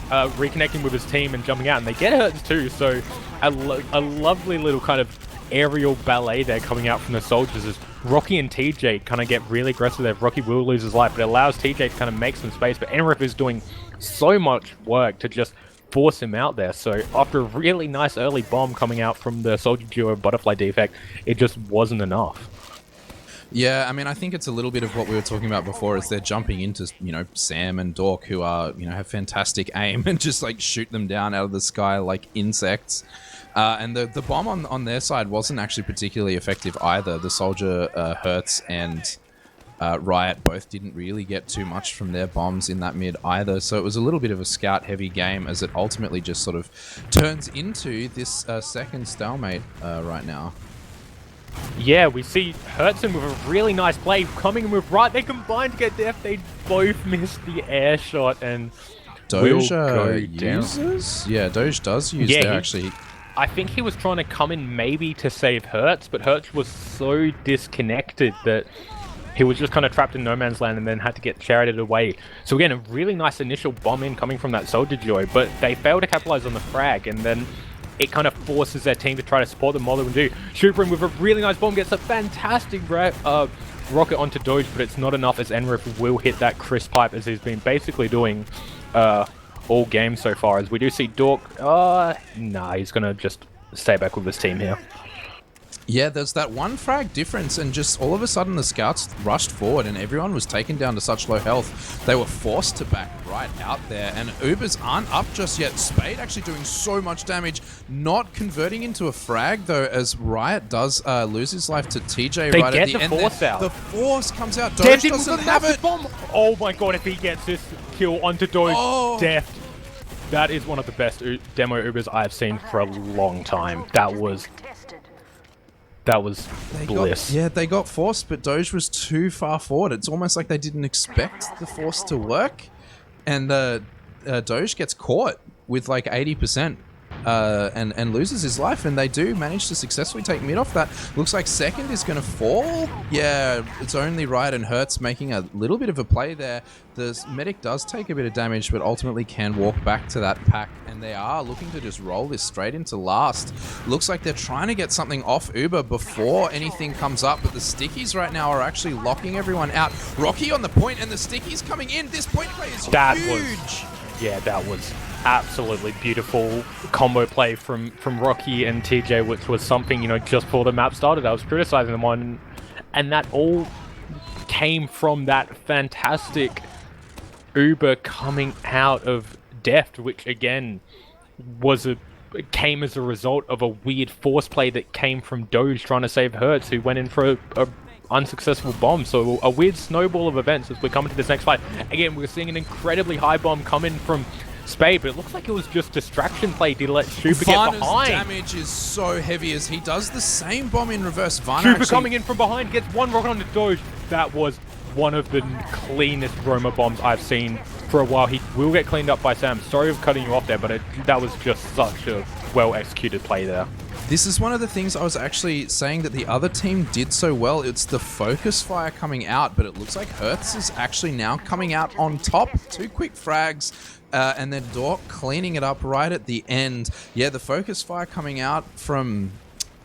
Speaker 2: reconnecting with his team and jumping out, and they get hurt too, so a lovely little kind of aerial ballet there coming out from the soldiers as Rocky and TJ kind of get really aggressive there. Rocky will lose his life, but it allows TJ to kind of make some space, but Enrith is doing so much work to just force him out there. So after a really nice early bomb coming out from the soldier duo Butterfly Defect, it just wasn't enough.
Speaker 1: Yeah, I mean, I think it's a little bit of what we were talking about before, is they're jumping into, Sam and Dork, who are, have fantastic aim and just like shoot them down out of the sky like insects. And the bomb on their side wasn't actually particularly effective either. The soldier, Hertz and Riot both didn't really get too much from their bombs in that mid either. So it was a little bit of a scout heavy game, as it ultimately just sort of turns into this second stalemate right now.
Speaker 2: Yeah, we see Hertzen with a really nice play coming in with Riot. They combine to get def. They both miss the air shot, and
Speaker 1: Doge
Speaker 2: uses?
Speaker 1: Yeah, Doge does use there actually.
Speaker 2: I think he was trying to come in maybe to save Hertz, but Hertz was so disconnected that he was just kind of trapped in no man's land and then had to get charioted away. So again, a really nice initial bomb in coming from that Soldier Joy, but they failed to capitalize on the frag, and then it kind of forces their team to try to support them more than they do. Shooper with a really nice bomb gets a fantastic rocket onto Doge, but it's not enough, as Enrif will hit that crisp pipe, as he's been basically doing all game so far. As we do see Dork, nah, he's going to just stay back with his team here.
Speaker 1: Yeah, there's that one frag difference, and just all of a sudden the scouts rushed forward and everyone was taken down to such low health. They were forced to back right out there, and Ubers aren't up just yet. Spade actually doing so much damage, not converting into a frag though, as Riot does lose his life to TJ right at the end. The force comes out. Doge doesn't have it.
Speaker 2: Bomb. Oh my god, if he gets this kill onto Doge, Deft. That is one of the best demo Ubers I've seen for a long time. That was bliss.
Speaker 1: They got forced, but Doge was too far forward. It's almost like they didn't expect the force to work, and Doge gets caught with like 80%. And loses his life, and they do manage to successfully take mid off that. Looks like second is going to fall. Yeah, it's only Riot and Hertz making a little bit of a play there. The medic does take a bit of damage, but ultimately can walk back to that pack, and they are looking to just roll this straight into last. Looks like they're trying to get something off Uber before anything comes up, but the stickies right now are actually locking everyone out. Rocky on the point, and the stickies coming in. This point play is huge.
Speaker 2: That was absolutely beautiful combo play from Rocky and TJ, which was something, just before the map started, I was criticizing them on, and that all came from that fantastic Uber coming out of Deft, which again came as a result of a weird force play that came from Doge trying to save Hertz, who went in for a unsuccessful bomb. So a weird snowball of events as we come into this next fight. Again, we're seeing an incredibly high bomb come in from Spade, but it looks like it was just distraction play to let Shooper get behind.
Speaker 1: Damage is so heavy as he does the same bomb in reverse.
Speaker 2: Shooper coming in from behind, gets one rocket onto Doge. That was one of the cleanest Roma bombs I've seen for a while. He will get cleaned up by Sam. Sorry for cutting you off there, but that was just such a well-executed play there.
Speaker 1: This is one of the things I was actually saying that the other team did so well. It's the focus fire coming out, but it looks like Hertz is actually now coming out on top. 2 quick frags, and then Dork cleaning it up right at the end. Yeah, the focus fire coming out from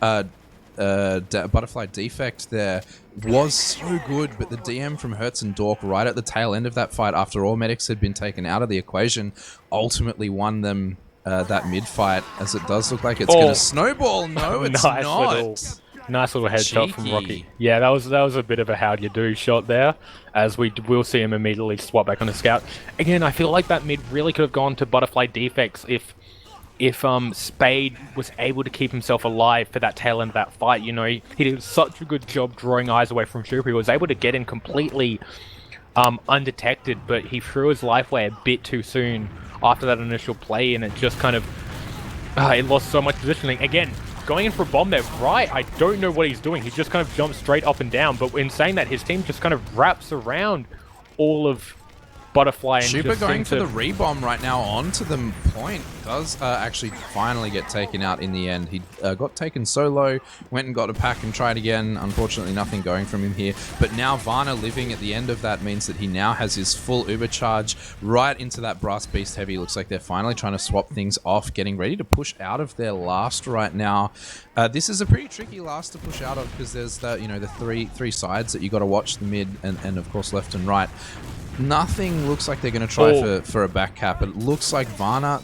Speaker 1: Butterfly Defect there was so good, but the DM from Hertz and Dork right at the tail end of that fight, after all medics had been taken out of the equation, ultimately won them that mid fight, as it does look like it's going to snowball. No, it's not.
Speaker 2: Nice little headshot from Rocky. Yeah, that was a bit of a how'd you do shot there, as we will see him immediately swap back on the scout. Again, I feel like that mid really could have gone to Butterfly Defects if Spade was able to keep himself alive for that tail end of that fight. He did such a good job drawing eyes away from Shooper. He was able to get in completely undetected, but he threw his life away a bit too soon after that initial play, and it just kind of it lost so much positioning. Again, going in for a bomb there, right? I don't know what he's doing. He just kind of jumps straight up and down, but in saying that, his team just kind of wraps around all of Butterfly. And
Speaker 1: Shooper going for the rebomb right now onto the point does actually finally get taken out in the end. He got taken so low, went and got a pack and tried again. Unfortunately, nothing going from him here. But now Varna living at the end of that means that he now has his full Uber charge right into that Brass Beast Heavy. Looks like they're finally trying to swap things off, getting ready to push out of their last right now. This is a pretty tricky last to push out of, because there's the three sides that you got to watch, the mid and of course left and right. Nothing looks like they're going to try for a back cap. It looks like Varna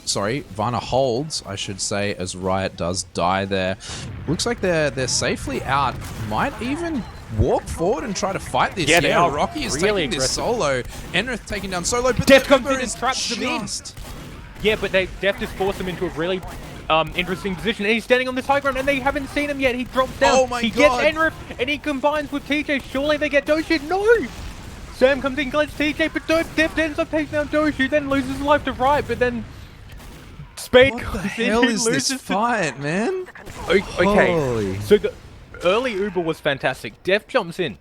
Speaker 1: holds, I should say, as Riot does die there. Looks like they're safely out. Might even walk forward and try to fight this.
Speaker 2: Yeah, they are
Speaker 1: Rocky is
Speaker 2: really
Speaker 1: taking this
Speaker 2: aggressive.
Speaker 1: solo. Enrith taking down solo, but
Speaker 2: Deft
Speaker 1: the
Speaker 2: comes
Speaker 1: Uber
Speaker 2: in and
Speaker 1: is
Speaker 2: traps them in.
Speaker 1: just...
Speaker 2: Yeah, but Deft just forced him into a really interesting position, and he's standing on this high ground, and they haven't seen him yet. He drops down.
Speaker 1: Oh my
Speaker 2: he
Speaker 1: God.
Speaker 2: gets Enrith, and he combines with TJ. Surely they get Doshu. No! Sam comes in, gets TJ, but Deft ends up taking down Doshu, then loses his life to Riot, but then Spade
Speaker 1: What the
Speaker 2: comes in
Speaker 1: hell
Speaker 2: and
Speaker 1: is
Speaker 2: loses
Speaker 1: this
Speaker 2: to...
Speaker 1: fight, man?
Speaker 2: Okay,
Speaker 1: Holy.
Speaker 2: so the early Uber was fantastic. Deft jumps in,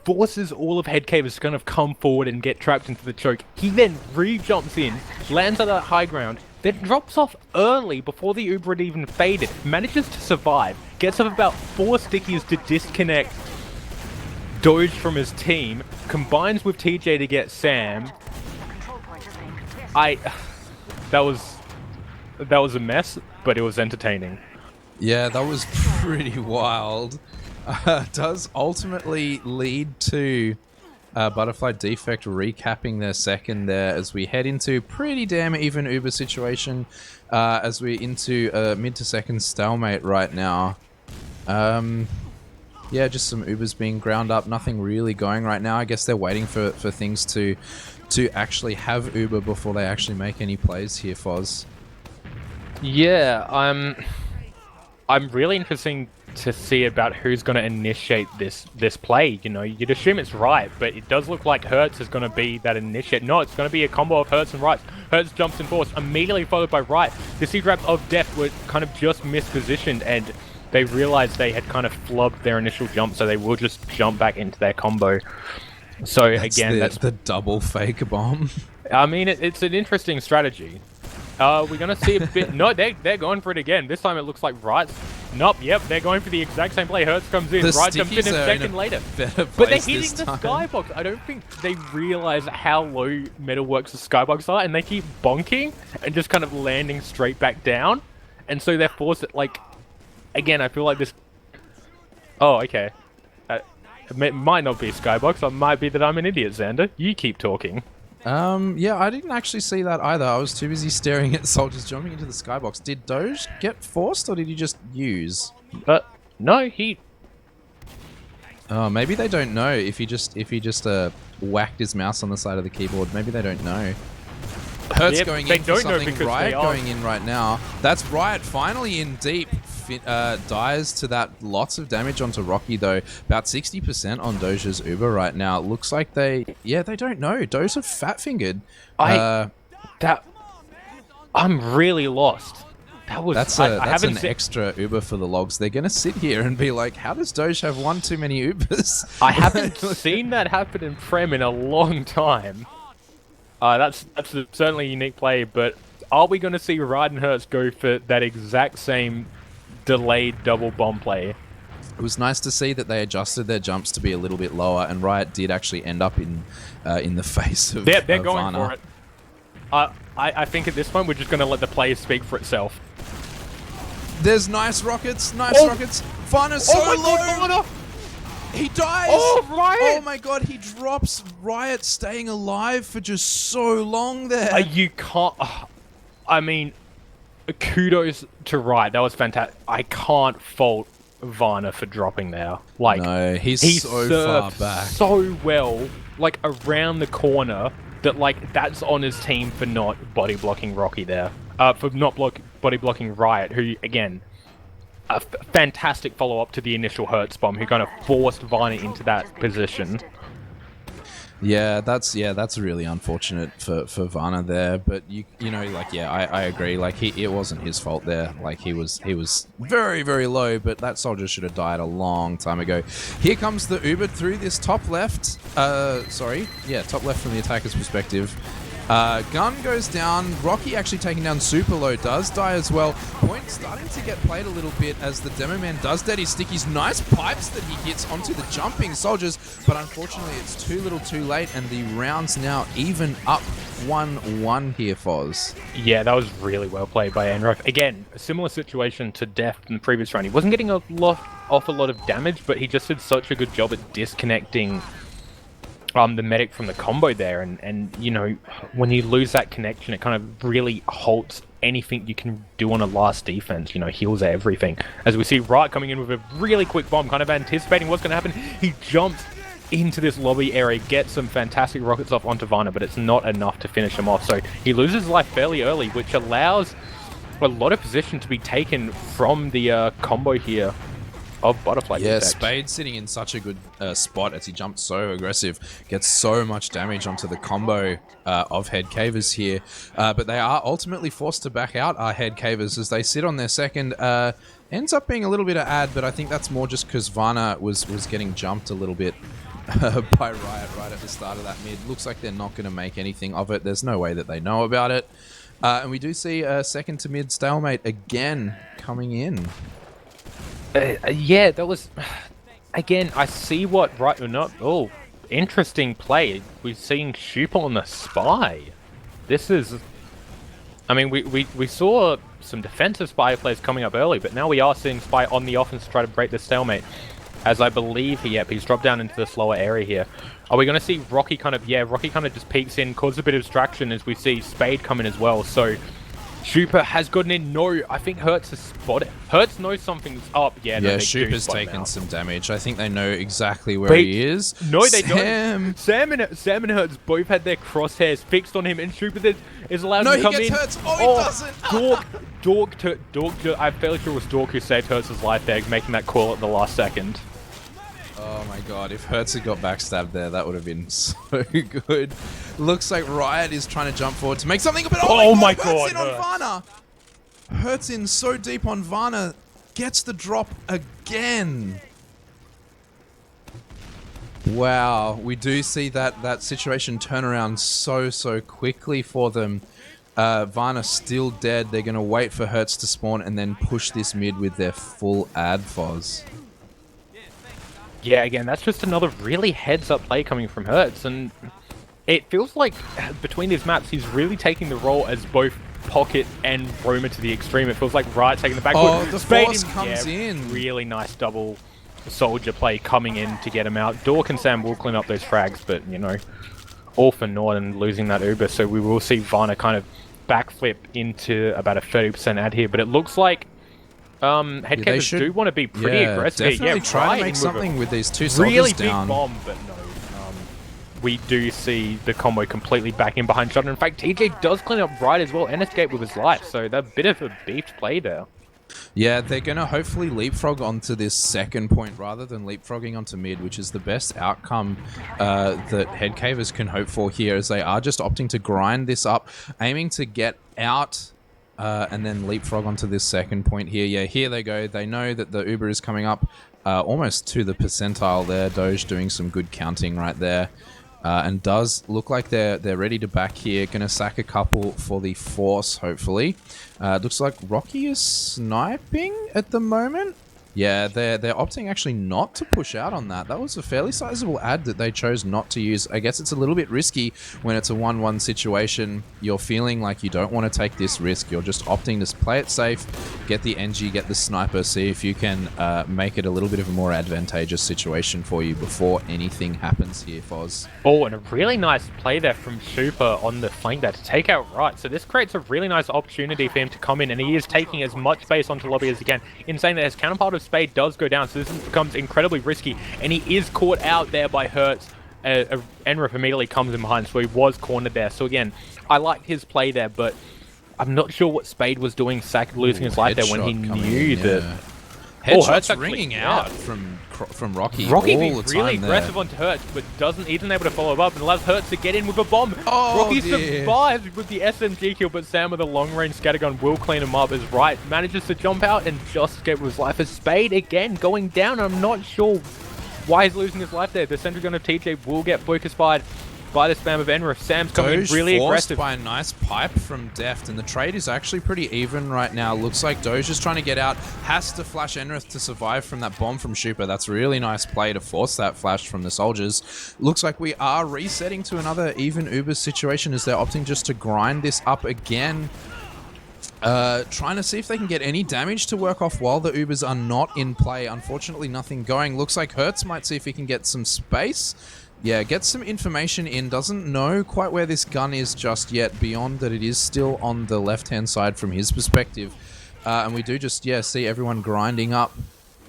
Speaker 2: forces all of Headcavers to kind of come forward and get trapped into the choke. He then re-jumps in, lands on that high ground, then drops off early before the Uber had even faded, manages to survive, gets up about 4 stickies to disconnect Doge from his team, combines with TJ to get Sam. That was a mess, but it was entertaining.
Speaker 1: Yeah, that was pretty wild. Does ultimately lead to Butterfly Defect recapping their second there as we head into pretty damn even Uber situation as we're into a mid to second stalemate right now. Yeah, just some Ubers being ground up, nothing really going right now. I guess they're waiting for things to actually have Uber before they actually make any plays here, Foz.
Speaker 2: Yeah, I'm really interested to see about who's going to initiate this play. You know, you'd assume it's Riot, but it does look like Hertz is going to be that initiate. No, it's going to be a combo of Hertz and Riot. Hertz jumps in force, immediately followed by Riot. The C-Drap of Deft were kind of just mispositioned, and they realized they had kind of flubbed their initial jump, so they will just jump back into their combo. So that's
Speaker 1: the double fake bomb.
Speaker 2: I mean, it's an interesting strategy. We're going to see a bit... No, they're going for it again. This time it looks like Riot's... Nope, yep, they're going for the exact same play. Hertz comes in, Riot jumps in a second later. But they're hitting the skybox. I don't think they realize how low Metalworks' skybox are, and they keep bonking and just kind of landing straight back down. And so they're forced to, like... Again, I feel like this... Oh, okay. It might not be a skybox. It might be that I'm an idiot, Xander. You keep talking.
Speaker 1: Yeah, I didn't actually see that either. I was too busy staring at soldiers jumping into the skybox. Did Doge get forced, or did he just use?
Speaker 2: No, he...
Speaker 1: Oh, maybe they don't know if he just whacked his mouse on the side of the keyboard. Maybe they don't know. Hertz going in for something. Riot going in right now. That's Riot finally in deep. Dies to that. Lots of damage onto Rocky though. About 60% on Doja's Uber right now. It looks like they don't know. Doja fat fingered.
Speaker 2: I'm really lost.
Speaker 1: That's an extra Uber for the logs. They're gonna sit here and be like, how does Doge have one too many Ubers?
Speaker 2: I haven't seen that happen in Prem in a long time. That's certainly a unique play, but are we going to see Riot and Hertz go for that exact same delayed double bomb play?
Speaker 1: It was nice to see that they adjusted their jumps to be a little bit lower, and Riot did actually end up in the face of
Speaker 2: They're going
Speaker 1: Vana.
Speaker 2: for it. I think at this point we're just going to let the play speak for itself.
Speaker 1: There's nice rockets. Vana's so low.
Speaker 2: Vana!
Speaker 1: He dies!
Speaker 2: Oh, Riot!
Speaker 1: Oh my god, he drops Riot staying alive for just so long there.
Speaker 2: You can't... I mean, kudos to Riot. That was fantastic. I can't fault Vana for dropping there. Like,
Speaker 1: no, he's
Speaker 2: he
Speaker 1: so far back.
Speaker 2: So well, like, around the corner, that, like, that's on his team for not body blocking Rocky there. For not body blocking Riot, who, again... A fantastic follow-up to the initial Hertz bomb, who kind of forced Vana into that position.
Speaker 1: Yeah, that's really unfortunate for Vana there. But you know, like, yeah, I agree. Like, it wasn't his fault there. Like, he was very, very low. But that soldier should have died a long time ago. Here comes the Uber through this top left. Top left from the attacker's perspective. Gun goes down. Rocky actually taking down super low, does die as well. Point starting to get played a little bit as the Demo Man does dead his stickies. Nice pipes that he hits onto the jumping soldiers, but unfortunately it's too little too late, and the rounds now even up 1-1 here, Foz.
Speaker 2: Yeah, that was really well played by Enrith. Again, a similar situation to Deft in the previous round. He wasn't getting off a lot of damage, but he just did such a good job at disconnecting the medic from the combo there, and you know, when you lose that connection, it kind of really halts anything you can do on a last defense. You know, heals everything. As we see Riot coming in with a really quick bomb, kind of anticipating what's going to happen. He jumps into this lobby area, gets some fantastic rockets off onto Varna, but it's not enough to finish him off. So he loses life fairly early, which allows a lot of position to be taken from the combo here of Butterfly.
Speaker 1: Yeah,
Speaker 2: DEFECT.
Speaker 1: Spade sitting in such a good spot as he jumps so aggressive, gets so much damage onto the combo of head cavers here. But they are ultimately forced to back out our head cavers as they sit on their second. Ends up being a little bit of ad, but I think that's more just because Varna was getting jumped a little bit by Riot right at the start of that mid. Looks like they're not going to make anything of it. There's no way that they know about it. And we do see a second to mid stalemate again coming in.
Speaker 2: Yeah, that was... Again, I see what Riot or not... Oh, interesting play. We're seeing Super on the Spy. This is... I mean, we saw some defensive Spy players coming up early, but now we are seeing Spy on the offense to try to break the stalemate. As I believe he's dropped down into the slower area here. Are we going to see Rocky kind of... Yeah, Rocky kind of just peeks in, causes a bit of distraction as we see Spade come in as well. So, Super has gotten in. No, I think Hertz has spotted. Hertz knows something's up. Yeah, no,
Speaker 1: Super's taken some damage. I think they know exactly where he is.
Speaker 2: No, they don't. Sam and Hertz both had their crosshairs fixed on him, and Super is allowed to come in.
Speaker 1: No, he gets Hertz. Oh, he doesn't.
Speaker 2: Dork. I'm fairly sure it was Dork who saved Hertz's life there, making that call at the last second.
Speaker 1: Oh my god, if Hertz had got backstabbed there, that would have been so good. Looks like Riot is trying to jump forward to make something, but oh my god, Hertz in on Varna! Hertz in so deep on Varna, gets the drop again. Wow, we do see that situation turn around so quickly for them. Varna still dead. They're going to wait for Hertz to spawn and then push this mid with their full ad Fozz.
Speaker 2: Yeah, again, that's just another really heads-up play coming from Hertz, and it feels like between these maps, he's really taking the role as both pocket and roamer to the extreme. It feels like Riot taking the back.
Speaker 1: Oh, the force comes in.
Speaker 2: Really nice double soldier play coming in to get him out. Dork and Sam will clean up those frags, but, you know, all for naught and losing that Uber, so we will see Varna kind of backflip into about a 30% ad here, but it looks like Headcavers do want to be pretty aggressive.
Speaker 1: Definitely try to make something with these two soldiers
Speaker 2: really
Speaker 1: down.
Speaker 2: Big bomb, but no. We do see the combo completely back in behind Shudder. In fact, TJ does clean up Riot as well and escape with his life, so that's a bit of a beefed play there.
Speaker 1: Yeah, they're going to hopefully leapfrog onto this second point rather than leapfrogging onto mid, which is the best outcome that Headcavers can hope for here, as they are just opting to grind this up, aiming to get out and then leapfrog onto this second point here. Yeah, here they go. They know that the Uber is coming up almost to the percentile there. Doge doing some good counting right there. And does look like they're ready to back here. Gonna sack a couple for the force, hopefully. Looks like Rocky is sniping at the moment. Yeah, they're opting actually not to push out on that. That was a fairly sizable ad that they chose not to use. I guess it's a little bit risky when it's a 1-1 situation. You're feeling like you don't want to take this risk. You're just opting to play it safe, get the NG, get the sniper, see if you can make it a little bit of a more advantageous situation for you before anything happens here, Foz.
Speaker 2: Oh, and a really nice play there from Super on the flank there to take out Riot. So this creates a really nice opportunity for him to come in, and he is taking as much space onto lobby as he can. In saying that his counterpart of Spade does go down, so this becomes incredibly risky, and he is caught out there by Hertz. Enrif immediately comes in behind, so he was cornered there. So again, I liked his play there, but I'm not sure what Spade was doing, losing his life there when he knew that.
Speaker 1: Headshots ringing out from Rocky.
Speaker 2: Rocky
Speaker 1: all
Speaker 2: being
Speaker 1: the time
Speaker 2: really aggressive onto Hertz, but isn't able to follow up and allows Hertz to get in with a bomb. Rocky survives with the SMG kill, but Sam with a long-range scattergun will clean him up as Riot manages to jump out and just get with his life. As Spade again going down. I'm not sure why he's losing his life there. The sentry gun of TJ will get focused by the spam of Enrif. Sam's coming in really aggressive.
Speaker 1: By a nice pipe from Deft, and the trade is actually pretty even right now. Looks like Doge is trying to get out, has to flash Enrif to survive from that bomb from Super. That's a really nice play to force that flash from the soldiers. Looks like we are resetting to another even Uber situation as they're opting just to grind this up again. Trying to see if they can get any damage to work off while the Ubers are not in play. Unfortunately, nothing going. Looks like Hertz might see if he can get some space. Yeah, get some information in. Doesn't know quite where this gun is just yet, beyond that it is still on the left-hand side from his perspective. And we do just, yeah, see everyone grinding up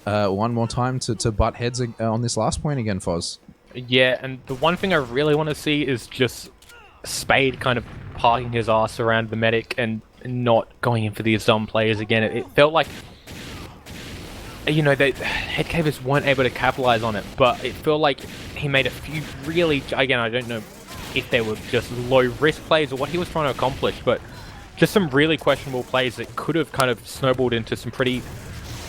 Speaker 1: one more time to butt heads on this last point again, Foz.
Speaker 2: Yeah, and the one thing I really want to see is just Spade kind of parking his ass around the medic and not going in for these dumb players again. It felt like, you know, the headcavers weren't able to capitalize on it, but it felt like he made a few really, again, I don't know if they were just low-risk plays or what he was trying to accomplish, but just some really questionable plays that could have kind of snowballed into some pretty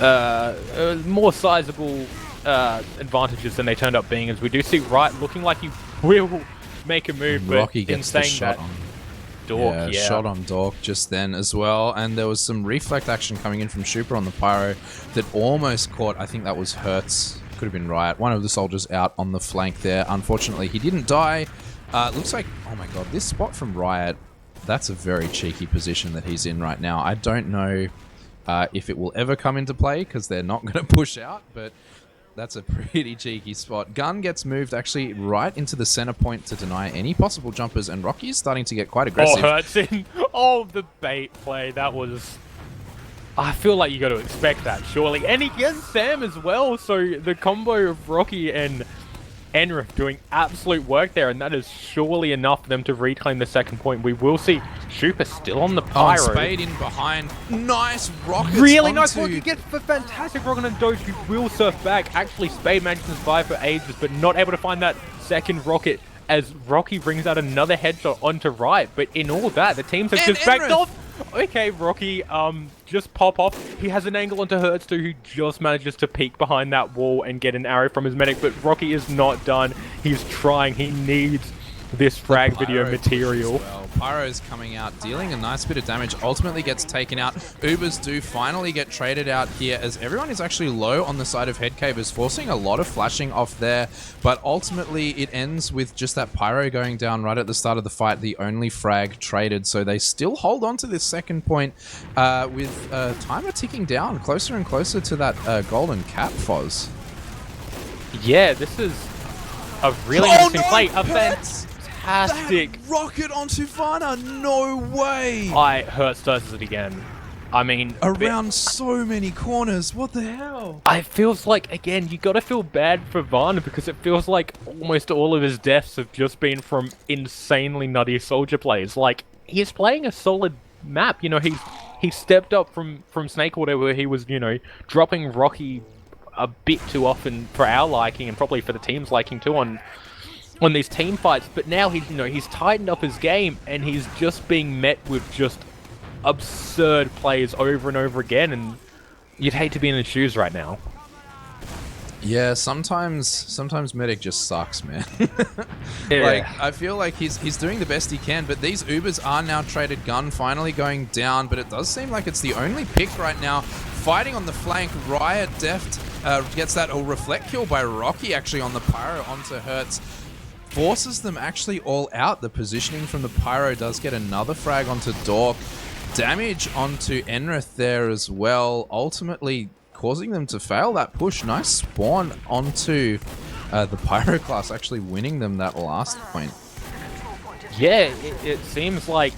Speaker 2: more sizable advantages than they turned up being, as we do see Wright looking like he will make a move, but
Speaker 1: Rocky gets
Speaker 2: in saying
Speaker 1: the shot
Speaker 2: that,
Speaker 1: on.
Speaker 2: Dork, yeah,
Speaker 1: shot on Dork just then as well, and there was some reflect action coming in from Super on the Pyro that almost caught, I think that was Hertz, could have been Riot, one of the soldiers out on the flank there. Unfortunately, he didn't die. Looks like, oh my god, this spot from Riot, that's a very cheeky position that he's in right now. I don't know if it will ever come into play, because they're not going to push out, but that's a pretty cheeky spot. Gun gets moved actually right into the center point to deny any possible jumpers, and Rocky is starting to get quite aggressive.
Speaker 2: Oh, Hertz in. Oh, the bait play. That was... I feel like you got to expect that, surely. And he gets Sam as well, so the combo of Rocky and Enrith doing absolute work there, and that is surely enough for them to reclaim the second point. We will see Super still on the Pyro.
Speaker 1: Oh, Spade in behind. Nice rockets.
Speaker 2: Really nice rocket. Gets the fantastic rocket on Doge, who will surf back. Actually, Spade managed to survive for ages, but not able to find that second rocket as Rocky brings out another headshot onto Riot. But in all that, the teams have just backed off. Okay, Rocky, just pop off. He has an angle onto Hertz too, who just manages to peek behind that wall and get an arrow from his medic, but Rocky is not done. He's trying. He needs this frag video material.
Speaker 1: Pyro's coming out, dealing a nice bit of damage, ultimately gets taken out. Ubers do finally get traded out here, as everyone is actually low on the side of Headcavers, forcing a lot of flashing off there, but ultimately it ends with just that Pyro going down right at the start of the fight, the only frag traded, so they still hold on to this second point with timer ticking down, closer and closer to that golden cap, Foz.
Speaker 2: Yeah, this is a really interesting play. A fantastic
Speaker 1: that rocket onto Vana, no way!
Speaker 2: Hertz does it again. I mean,
Speaker 1: around so many corners, what the hell?
Speaker 2: It feels like, again, you gotta feel bad for Vana, because it feels like almost all of his deaths have just been from insanely nutty soldier plays. Like, he's playing a solid map, you know, he stepped up from Snakewater, where he was, you know, dropping Rocky a bit too often for our liking, and probably for the team's liking too, on these team fights, but now he's, you know, he's tightened up his game, and he's just being met with just absurd plays over and over again, and you'd hate to be in his shoes right now.
Speaker 1: Yeah, sometimes Medic just sucks, man.
Speaker 2: Yeah.
Speaker 1: Like, I feel like he's doing the best he can, but these Ubers are now traded. Gun finally going down, but it does seem like it's the only pick right now. Fighting on the flank, Riot Deft gets that reflect kill by Rocky actually on the Pyro onto Hertz. Forces them actually all out. The positioning from the Pyro does get another frag onto Dork. Damage onto Enrith there as well, ultimately causing them to fail that push. Nice spawn onto the Pyro class, actually winning them that last point.
Speaker 2: Yeah, it seems like,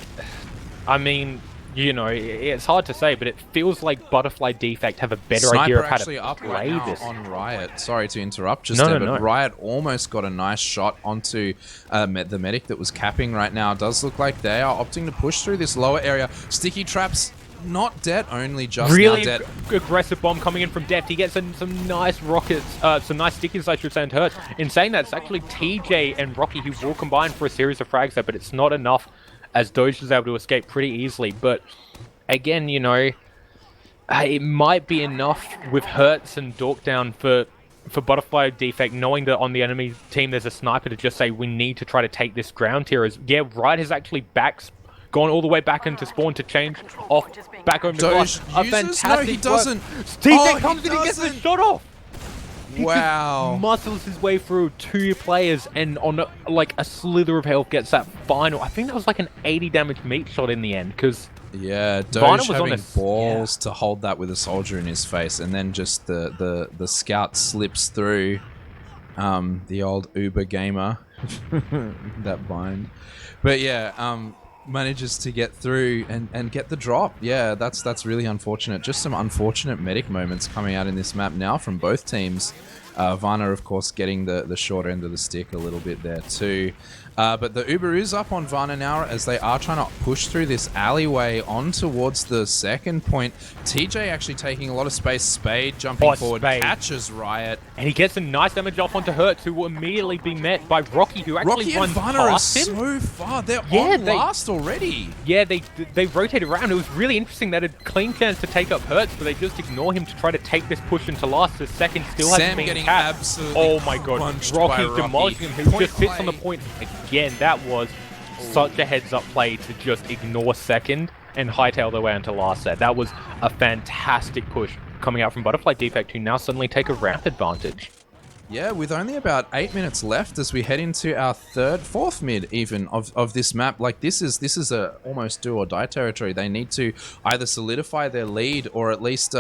Speaker 2: I mean, you know, it's hard to say, but it feels like Butterfly Defect have a better
Speaker 1: Sniper
Speaker 2: idea of how
Speaker 1: actually
Speaker 2: to
Speaker 1: up
Speaker 2: play
Speaker 1: right now
Speaker 2: this.
Speaker 1: on Riot. Sorry to interrupt just there, but Riot almost got a nice shot onto the medic that was capping right now. It does look like they are opting to push through this lower area. Sticky traps, not dead, only just
Speaker 2: really
Speaker 1: now dead.
Speaker 2: Aggressive bomb coming in from Deft. He gets some nice rockets, some nice stickies, I should say, and Hertz. In saying that, it's actually TJ and Rocky who will combine for a series of frags there, but it's not enough, as Doge is able to escape pretty easily. But again, you know, it might be enough with Hertz and Dork down for Butterfly Defect, knowing that on the enemy team there's a sniper, to just say we need to try to take this ground here. As yeah, Riot has actually gone all the way back into spawn to change off back over to glass. A fantastic
Speaker 1: no, he doesn't.
Speaker 2: TJ comes in and gets the shot off.
Speaker 1: Wow.
Speaker 2: He muscles his way through two players, and on like a slither of health gets that final. I think that was like an 80 damage meat shot in the end, because
Speaker 1: Yeah,
Speaker 2: Varner
Speaker 1: Doge
Speaker 2: was on
Speaker 1: having
Speaker 2: a
Speaker 1: balls to hold that with a soldier in his face, and then just the scout slips through. The old Uber gamer, that bind, but yeah, manages to get through and get the drop. Yeah, that's really unfortunate. Just some unfortunate medic moments coming out in this map now from both teams. Varner, of course, getting the short end of the stick a little bit there too. But the Uber is up on Varner now as they are trying to push through this alleyway on towards the second point. TJ actually taking a lot of space. Spade jumping forward, catches Riot.
Speaker 2: And he gets a nice damage off onto Hertz, who will immediately be met by Rocky, who actually runs
Speaker 1: Varner
Speaker 2: past
Speaker 1: is
Speaker 2: him.
Speaker 1: so far. They're on last already.
Speaker 2: Yeah, they rotated around. It was really interesting. They had a clean chance to take up Hertz, but they just ignore him to try to take this push into last. The second still hasn't been
Speaker 1: getting
Speaker 2: capped.
Speaker 1: Absolutely
Speaker 2: oh my god, Rocky demolishing him, who just sits on the point again. That was such a heads-up play to just ignore second and hightail their way into last set. That was a fantastic push coming out from Butterfly Defect, who now suddenly take a ramp advantage.
Speaker 1: Yeah, with only about 8 minutes left as we head into our fourth mid even of this map. Like this is a almost do or die territory. They need to either solidify their lead or at least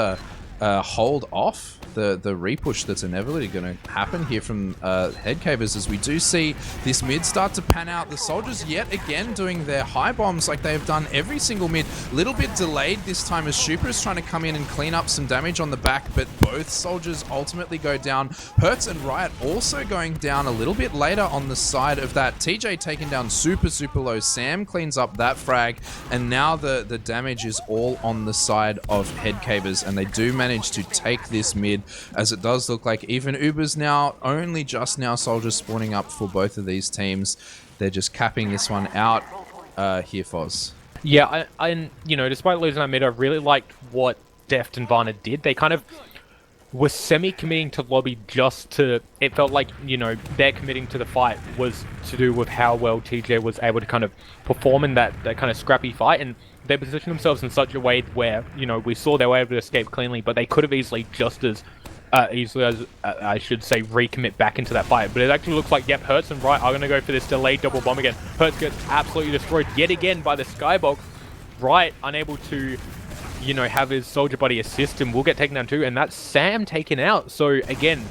Speaker 1: hold off the repush that's inevitably going to happen here from head cavers, as we do see this mid start to pan out. The soldiers yet again doing their high bombs like they have done every single mid. Little bit delayed this time as Shupa is trying to come in and clean up some damage on the back, but both soldiers ultimately go down. Hertz and Riot also going down a little bit later on the side of that. TJ taken down super low. Sam cleans up that frag, and now the damage is all on the side of head cavers, and they do manage to take this mid, as it does look like even Uber's now only just now soldiers spawning up for both of these teams. They're just capping this one out here, Foz.
Speaker 2: Yeah, I you know, despite losing that mid, I really liked what Deft and Varner did. They kind of were semi-committing to lobby just to... It felt like, you know, their committing to the fight was to do with how well TJ was able to kind of perform in that kind of scrappy fight, and they positioned themselves in such a way where, you know, we saw they were able to escape cleanly, but they could have easily just as easily as, I should say, recommit back into that fight. But it actually looks like, yep, Hertz and Riot are going to go for this delayed double bomb again. Hertz gets absolutely destroyed yet again by the skybox. Riot unable to, you know, have his soldier buddy assist him, will get taken down too, and that's Sam taken out. So again,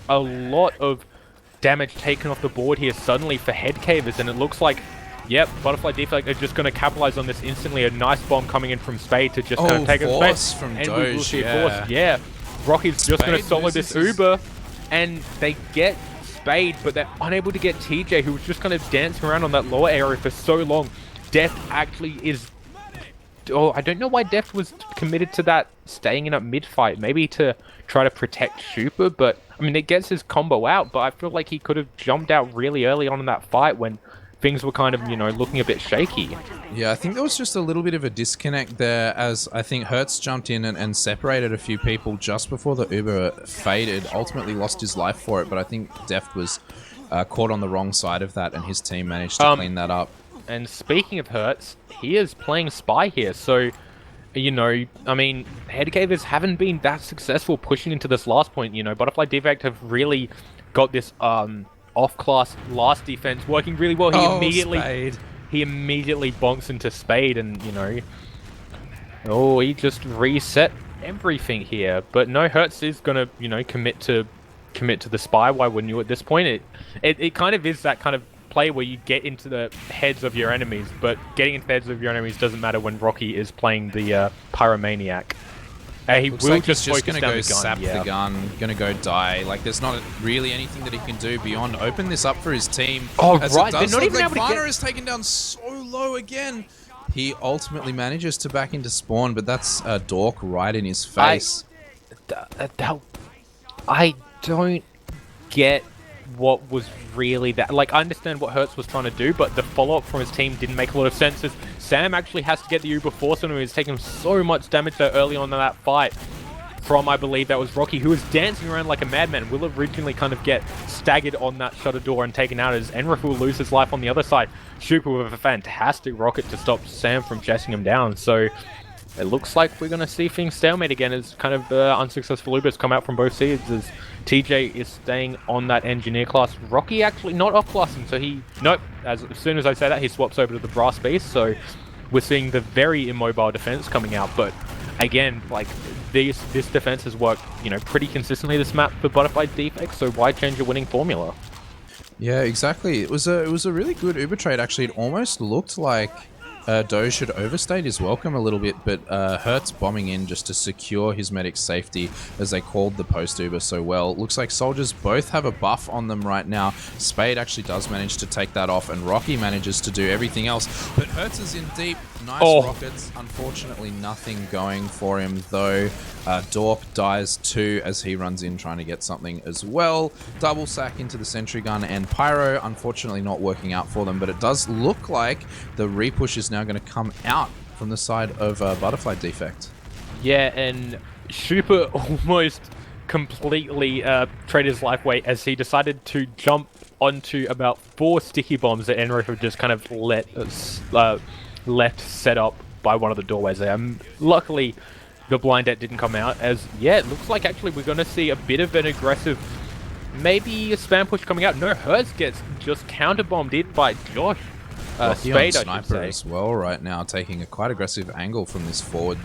Speaker 2: a lot of damage taken off the board here suddenly for head cavers, and it looks like, yep, Butterfly Defect are just going to capitalize on this instantly. A nice bomb coming in from Spade to just kind of take a space.
Speaker 1: From
Speaker 2: and
Speaker 1: Doge,
Speaker 2: we will see Force. Yeah, Rocky's just going to solo this Uber, and they get Spade, but they're unable to get TJ, who was just kind of dancing around on that lower area for so long. Deft actually is... Oh, I don't know why Deft was committed to that, staying in a mid-fight. Maybe to try to protect Shupa, but... I mean, it gets his combo out, but I feel like he could have jumped out really early on in that fight when things were kind of, you know, looking a bit shaky.
Speaker 1: Yeah, I think there was just a little bit of a disconnect there, as I think Hertz jumped in and separated a few people just before the Uber faded. Ultimately lost his life for it, but I think Deft was caught on the wrong side of that, and his team managed to clean that up. And
Speaker 2: speaking of Hertz, he is playing Spy here, so, you know, I mean, headcavers haven't been that successful pushing into this last point. You know, Butterfly Defect have really got this off-class last defense working really well. He immediately bonks into Spade, and, you know, oh, he just reset everything here. But no, Hertz is gonna, you know, commit to the Spy. Why wouldn't you at this point? It kind of is that kind of play where you get into the heads of your enemies, but getting into the heads of your enemies doesn't matter when Rocky is playing the Pyromaniac. He
Speaker 1: looks
Speaker 2: will
Speaker 1: like
Speaker 2: just
Speaker 1: he's going to go
Speaker 2: the gun,
Speaker 1: sap the gun, going to go die. Like, there's not really anything that he can do beyond open this up for his team.
Speaker 2: Oh,
Speaker 1: as
Speaker 2: right.
Speaker 1: They're not
Speaker 2: even able to get...
Speaker 1: Varner is taken down so low again. He ultimately manages to back into spawn, but that's a dork right in his face.
Speaker 2: I don't get what was really that. Like, I understand what Hertz was trying to do, but the follow-up from his team didn't make a lot of sense, as Sam actually has to get the Uber Force on him. He's taking so much damage there early on in that fight from, I believe that was Rocky, who was dancing around like a madman. Will originally kind of get staggered on that shutter door and taken out, as Enrif will lose his life on the other side. Shupa with a fantastic rocket to stop Sam from chasing him down. So it looks like we're going to see things stalemate again, as kind of unsuccessful Ubers come out from both sides, as TJ is staying on that engineer class. Rocky actually not off-classing, so he... Nope, as soon as I say that, he swaps over to the brass beast, so we're seeing the very immobile defense coming out, but again, like this defense has worked, pretty consistently this map for Butterfly Defect, so why change your winning formula?
Speaker 1: Yeah, exactly. It was a really good Uber trade, actually. It almost looked like Doge had overstayed his welcome a little bit, but Hertz bombing in just to secure his medic's safety, as they called the post Uber so well. Looks like soldiers both have a buff on them right now. Spade actually does manage to take that off, and Rocky manages to do everything else. But Hertz is in deep. Nice rockets. Unfortunately, nothing going for him, though. Dork dies too as he runs in trying to get something as well. Double sack into the sentry gun, and Pyro, unfortunately not working out for them, but it does look like the repush is now going to come out from the side of Butterfly Defect.
Speaker 2: Yeah, and Super almost completely traded his life away as he decided to jump onto about 4 sticky bombs that Enrith had just kind of left set up by one of the doorways there. Luckily, the blindet didn't come out, as, yeah, it looks like actually we're going to see a bit of an aggressive, maybe a spam push coming out. No, Hertz gets just counter-bombed in by Josh. Spade,
Speaker 1: Sniper as well right now, taking a quite aggressive angle from this forward,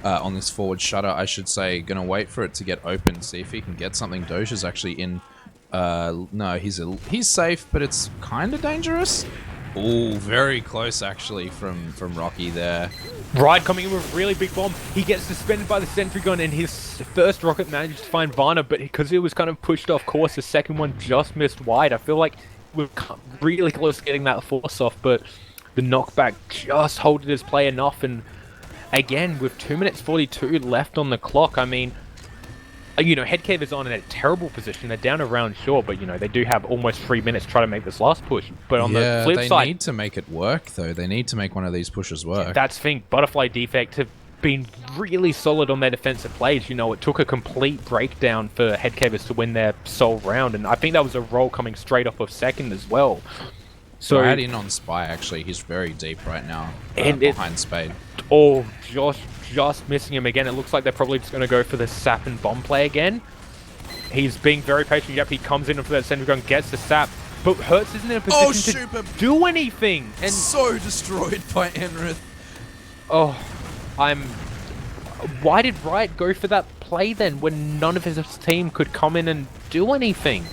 Speaker 1: on this forward shutter, I should say. Going to wait for it to get open, see if he can get something. Doge is actually in, no, he's safe, but it's kind of dangerous. Oh, very close actually from Rocky there.
Speaker 2: Ride coming in with a really big bomb. He gets suspended by the sentry gun, and his first rocket managed to find Varna, but because he was kind of pushed off course, the second one just missed wide. I feel like we're really close to getting that force off, but the knockback just holded his play enough. And again, with 2 minutes 42 left on the clock, I mean, Headcave is on in a terrible position. They're down a round short, but, they do have almost 3 minutes to try to make this last push. But on the flip side...
Speaker 1: they need to make it work, though. They need to make one of these pushes work.
Speaker 2: That's the thing. Butterfly Defect have been really solid on their defensive plays. It took a complete breakdown for Headcavers to win their sole round, and I think that was a roll coming straight off of second as well. So
Speaker 1: add in on Spy, actually. He's very deep right now, behind Spade.
Speaker 2: Oh, Josh just missing him again. It looks like they're probably just going to go for the sap and bomb play again. He's being very patient. Yep, he comes in for that sentry gun, gets the sap, but Hertz isn't in a position to do anything. And
Speaker 1: so destroyed by Enrith.
Speaker 2: Oh, why did Riot go for that play then when none of his team could come in and do anything?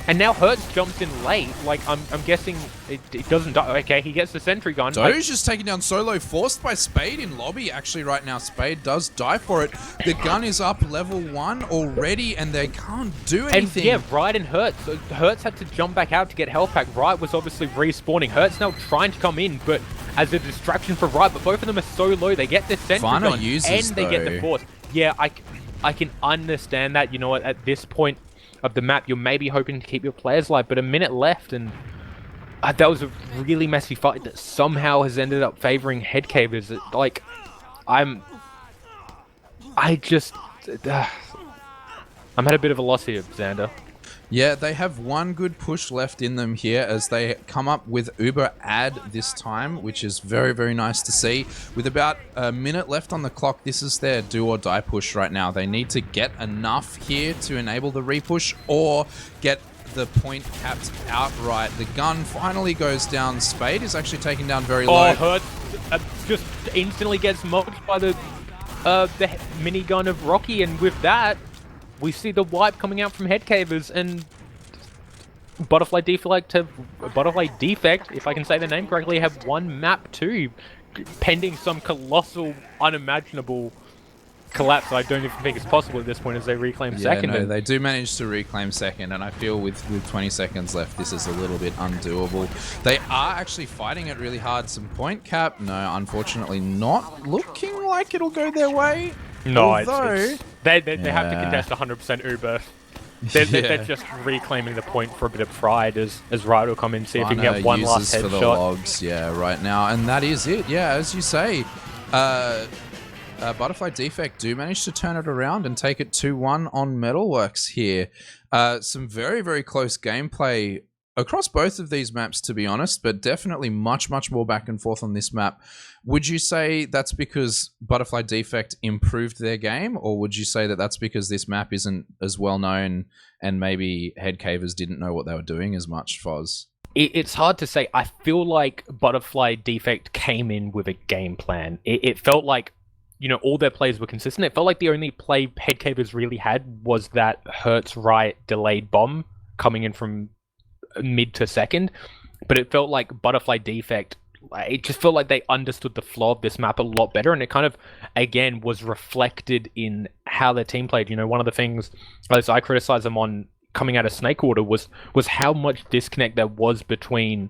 Speaker 2: And now Hertz jumps in late. Like, I'm guessing it doesn't die. Okay, he gets the sentry gun.
Speaker 1: Doge just taken down solo, forced by Spade in lobby. Actually, right now, Spade does die for it. The gun is up level 1 already, and they can't do anything.
Speaker 2: And yeah, Riot and Hertz. Hertz had to jump back out to get health pack. Riot was obviously respawning. Hertz now trying to come in, but as a distraction for Riot. But both of them are so low. They get the sentry gun, and they get the force. Yeah, I can understand that. You know what? At this point of the map, you're maybe hoping to keep your players alive, but a minute left, and that was a really messy fight that somehow has ended up favoring Headcavers. Like, I'm at a bit of a loss here, Xander.
Speaker 1: Yeah, they have one good push left in them here as they come up with Uber Add this time, which is very, very nice to see. With about a minute left on the clock, this is their do or die push right now. They need to get enough here to enable the repush or get the point capped outright. The gun finally goes down. Spade is actually taken down very low.
Speaker 2: Oh, Hertz just instantly gets mocked by the minigun of Rocky, and with that, we see the wipe coming out from Headcavers, and Butterfly Defect, if I can say the name correctly, have one map too, pending some colossal, unimaginable collapse. I don't even think it's possible at this point as they reclaim second.
Speaker 1: No, they do manage to reclaim second, and I feel with 20 seconds left, this is a little bit undoable. They are actually fighting it really hard. Some point cap, no, unfortunately not looking like it'll go their way.
Speaker 2: No, although they have to contest 100% Uber. They're just reclaiming the point for a bit of pride as Riot will come in, see if he can get one last headshot.
Speaker 1: For the logs, right now, and that is it. Yeah, as you say, Butterfly Defect do manage to turn it around and take it 2-1 on Metalworks here. Some very, very close gameplay across both of these maps, to be honest, but definitely much, much more back and forth on this map. Would you say that's because Butterfly Defect improved their game, or would you say that that's because this map isn't as well known and maybe Headcavers didn't know what they were doing as much, Foz?
Speaker 2: It's hard to say. I feel like Butterfly Defect came in with a game plan. It felt like, all their plays were consistent. It felt like the only play Headcavers really had was that Hertz right delayed bomb coming in from mid to second. But it felt like Butterfly Defect, it just felt like they understood the flow of this map a lot better. And it kind of, again, was reflected in how their team played. One of the things, as I criticized them on coming out of Snakewater, was how much disconnect there was between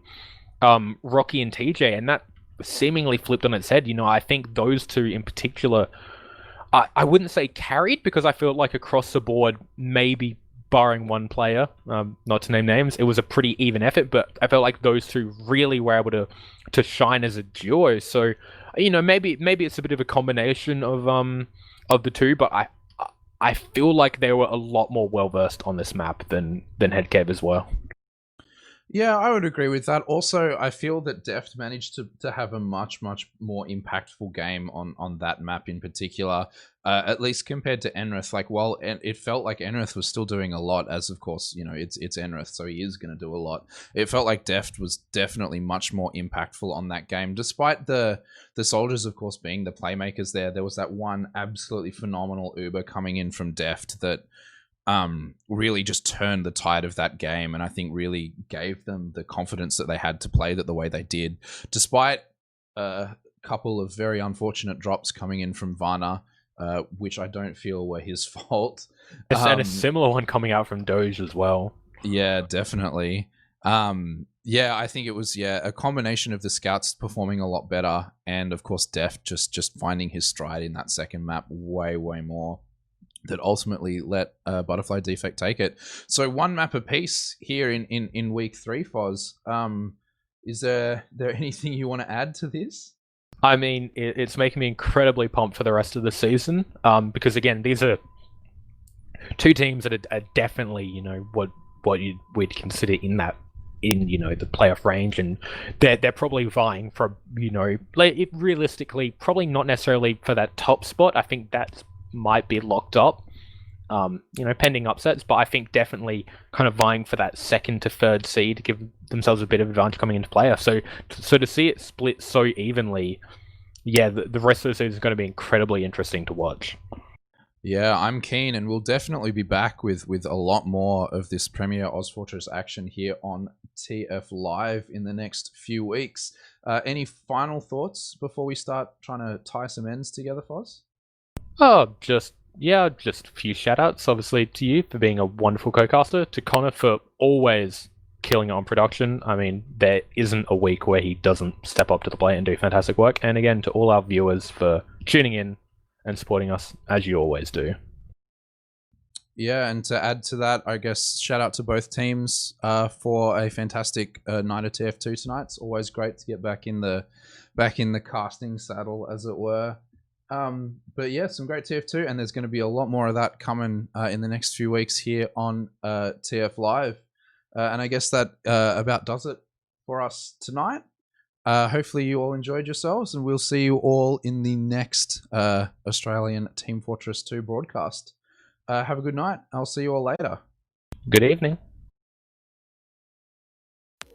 Speaker 2: Rocky and TJ, and that seemingly flipped on its head. I think those two in particular, I wouldn't say carried, because I feel like across the board, maybe barring one player, not to name names, it was a pretty even effort, but I felt like those two really were able to shine as a duo. So, maybe it's a bit of a combination of the two, but I feel like they were a lot more well-versed on this map than Headcave as well.
Speaker 1: Yeah, I would agree with that. Also, I feel that Deft managed to have a much more impactful game on that map in particular, at least compared to Enrith. Like, while it felt like Enrith was still doing a lot, as of course, it's Enrith, so he is going to do a lot. It felt like Deft was definitely much more impactful on that game, despite the soldiers, of course, being the playmakers there. There was that one absolutely phenomenal Uber coming in from Deft that really just turned the tide of that game, and I think really gave them the confidence that they had to play that the way they did, despite a couple of very unfortunate drops coming in from Varna, which I don't feel were his fault.
Speaker 2: And a similar one coming out from Doge as well.
Speaker 1: Yeah, definitely. Yeah, I think it was a combination of the scouts performing a lot better, and of course Def just finding his stride in that second map way more, that ultimately let Butterfly Defect take it. So one map apiece here in week 3, Foz. Is there anything you want to add to this?
Speaker 2: I mean, it's making me incredibly pumped for the rest of the season, because again, these are two teams that are definitely, what we'd consider in the playoff range, and they're probably vying for, realistically, probably not necessarily for that top spot. I think that's might be locked up, pending upsets, but I think definitely kind of vying for that second to third seed to give themselves a bit of advantage coming into playoff. So to see it split so evenly, the rest of the season is going to be incredibly interesting to watch.
Speaker 1: Yeah, I'm keen, and we'll definitely be back with a lot more of this Premier ozfortress action here on TF Live in the next few weeks. Any final thoughts before we start trying to tie some ends together, Foz?
Speaker 2: Oh, just a few shout-outs, obviously, to you for being a wonderful co-caster, to Connor for always killing it on production. I mean, there isn't a week where he doesn't step up to the plate and do fantastic work. And again, to all our viewers for tuning in and supporting us, as you always do.
Speaker 1: Yeah, and to add to that, I guess, shout out to both teams for a fantastic night of TF2 tonight. It's always great to get back in the casting saddle, as it were. But yeah, some great TF2, and there's going to be a lot more of that coming in the next few weeks here on TF Live. And I guess that about does it for us tonight. Hopefully you all enjoyed yourselves, and we'll see you all in the next Australian Team Fortress 2 broadcast. Have a good night. I'll see you all later.
Speaker 2: Good evening.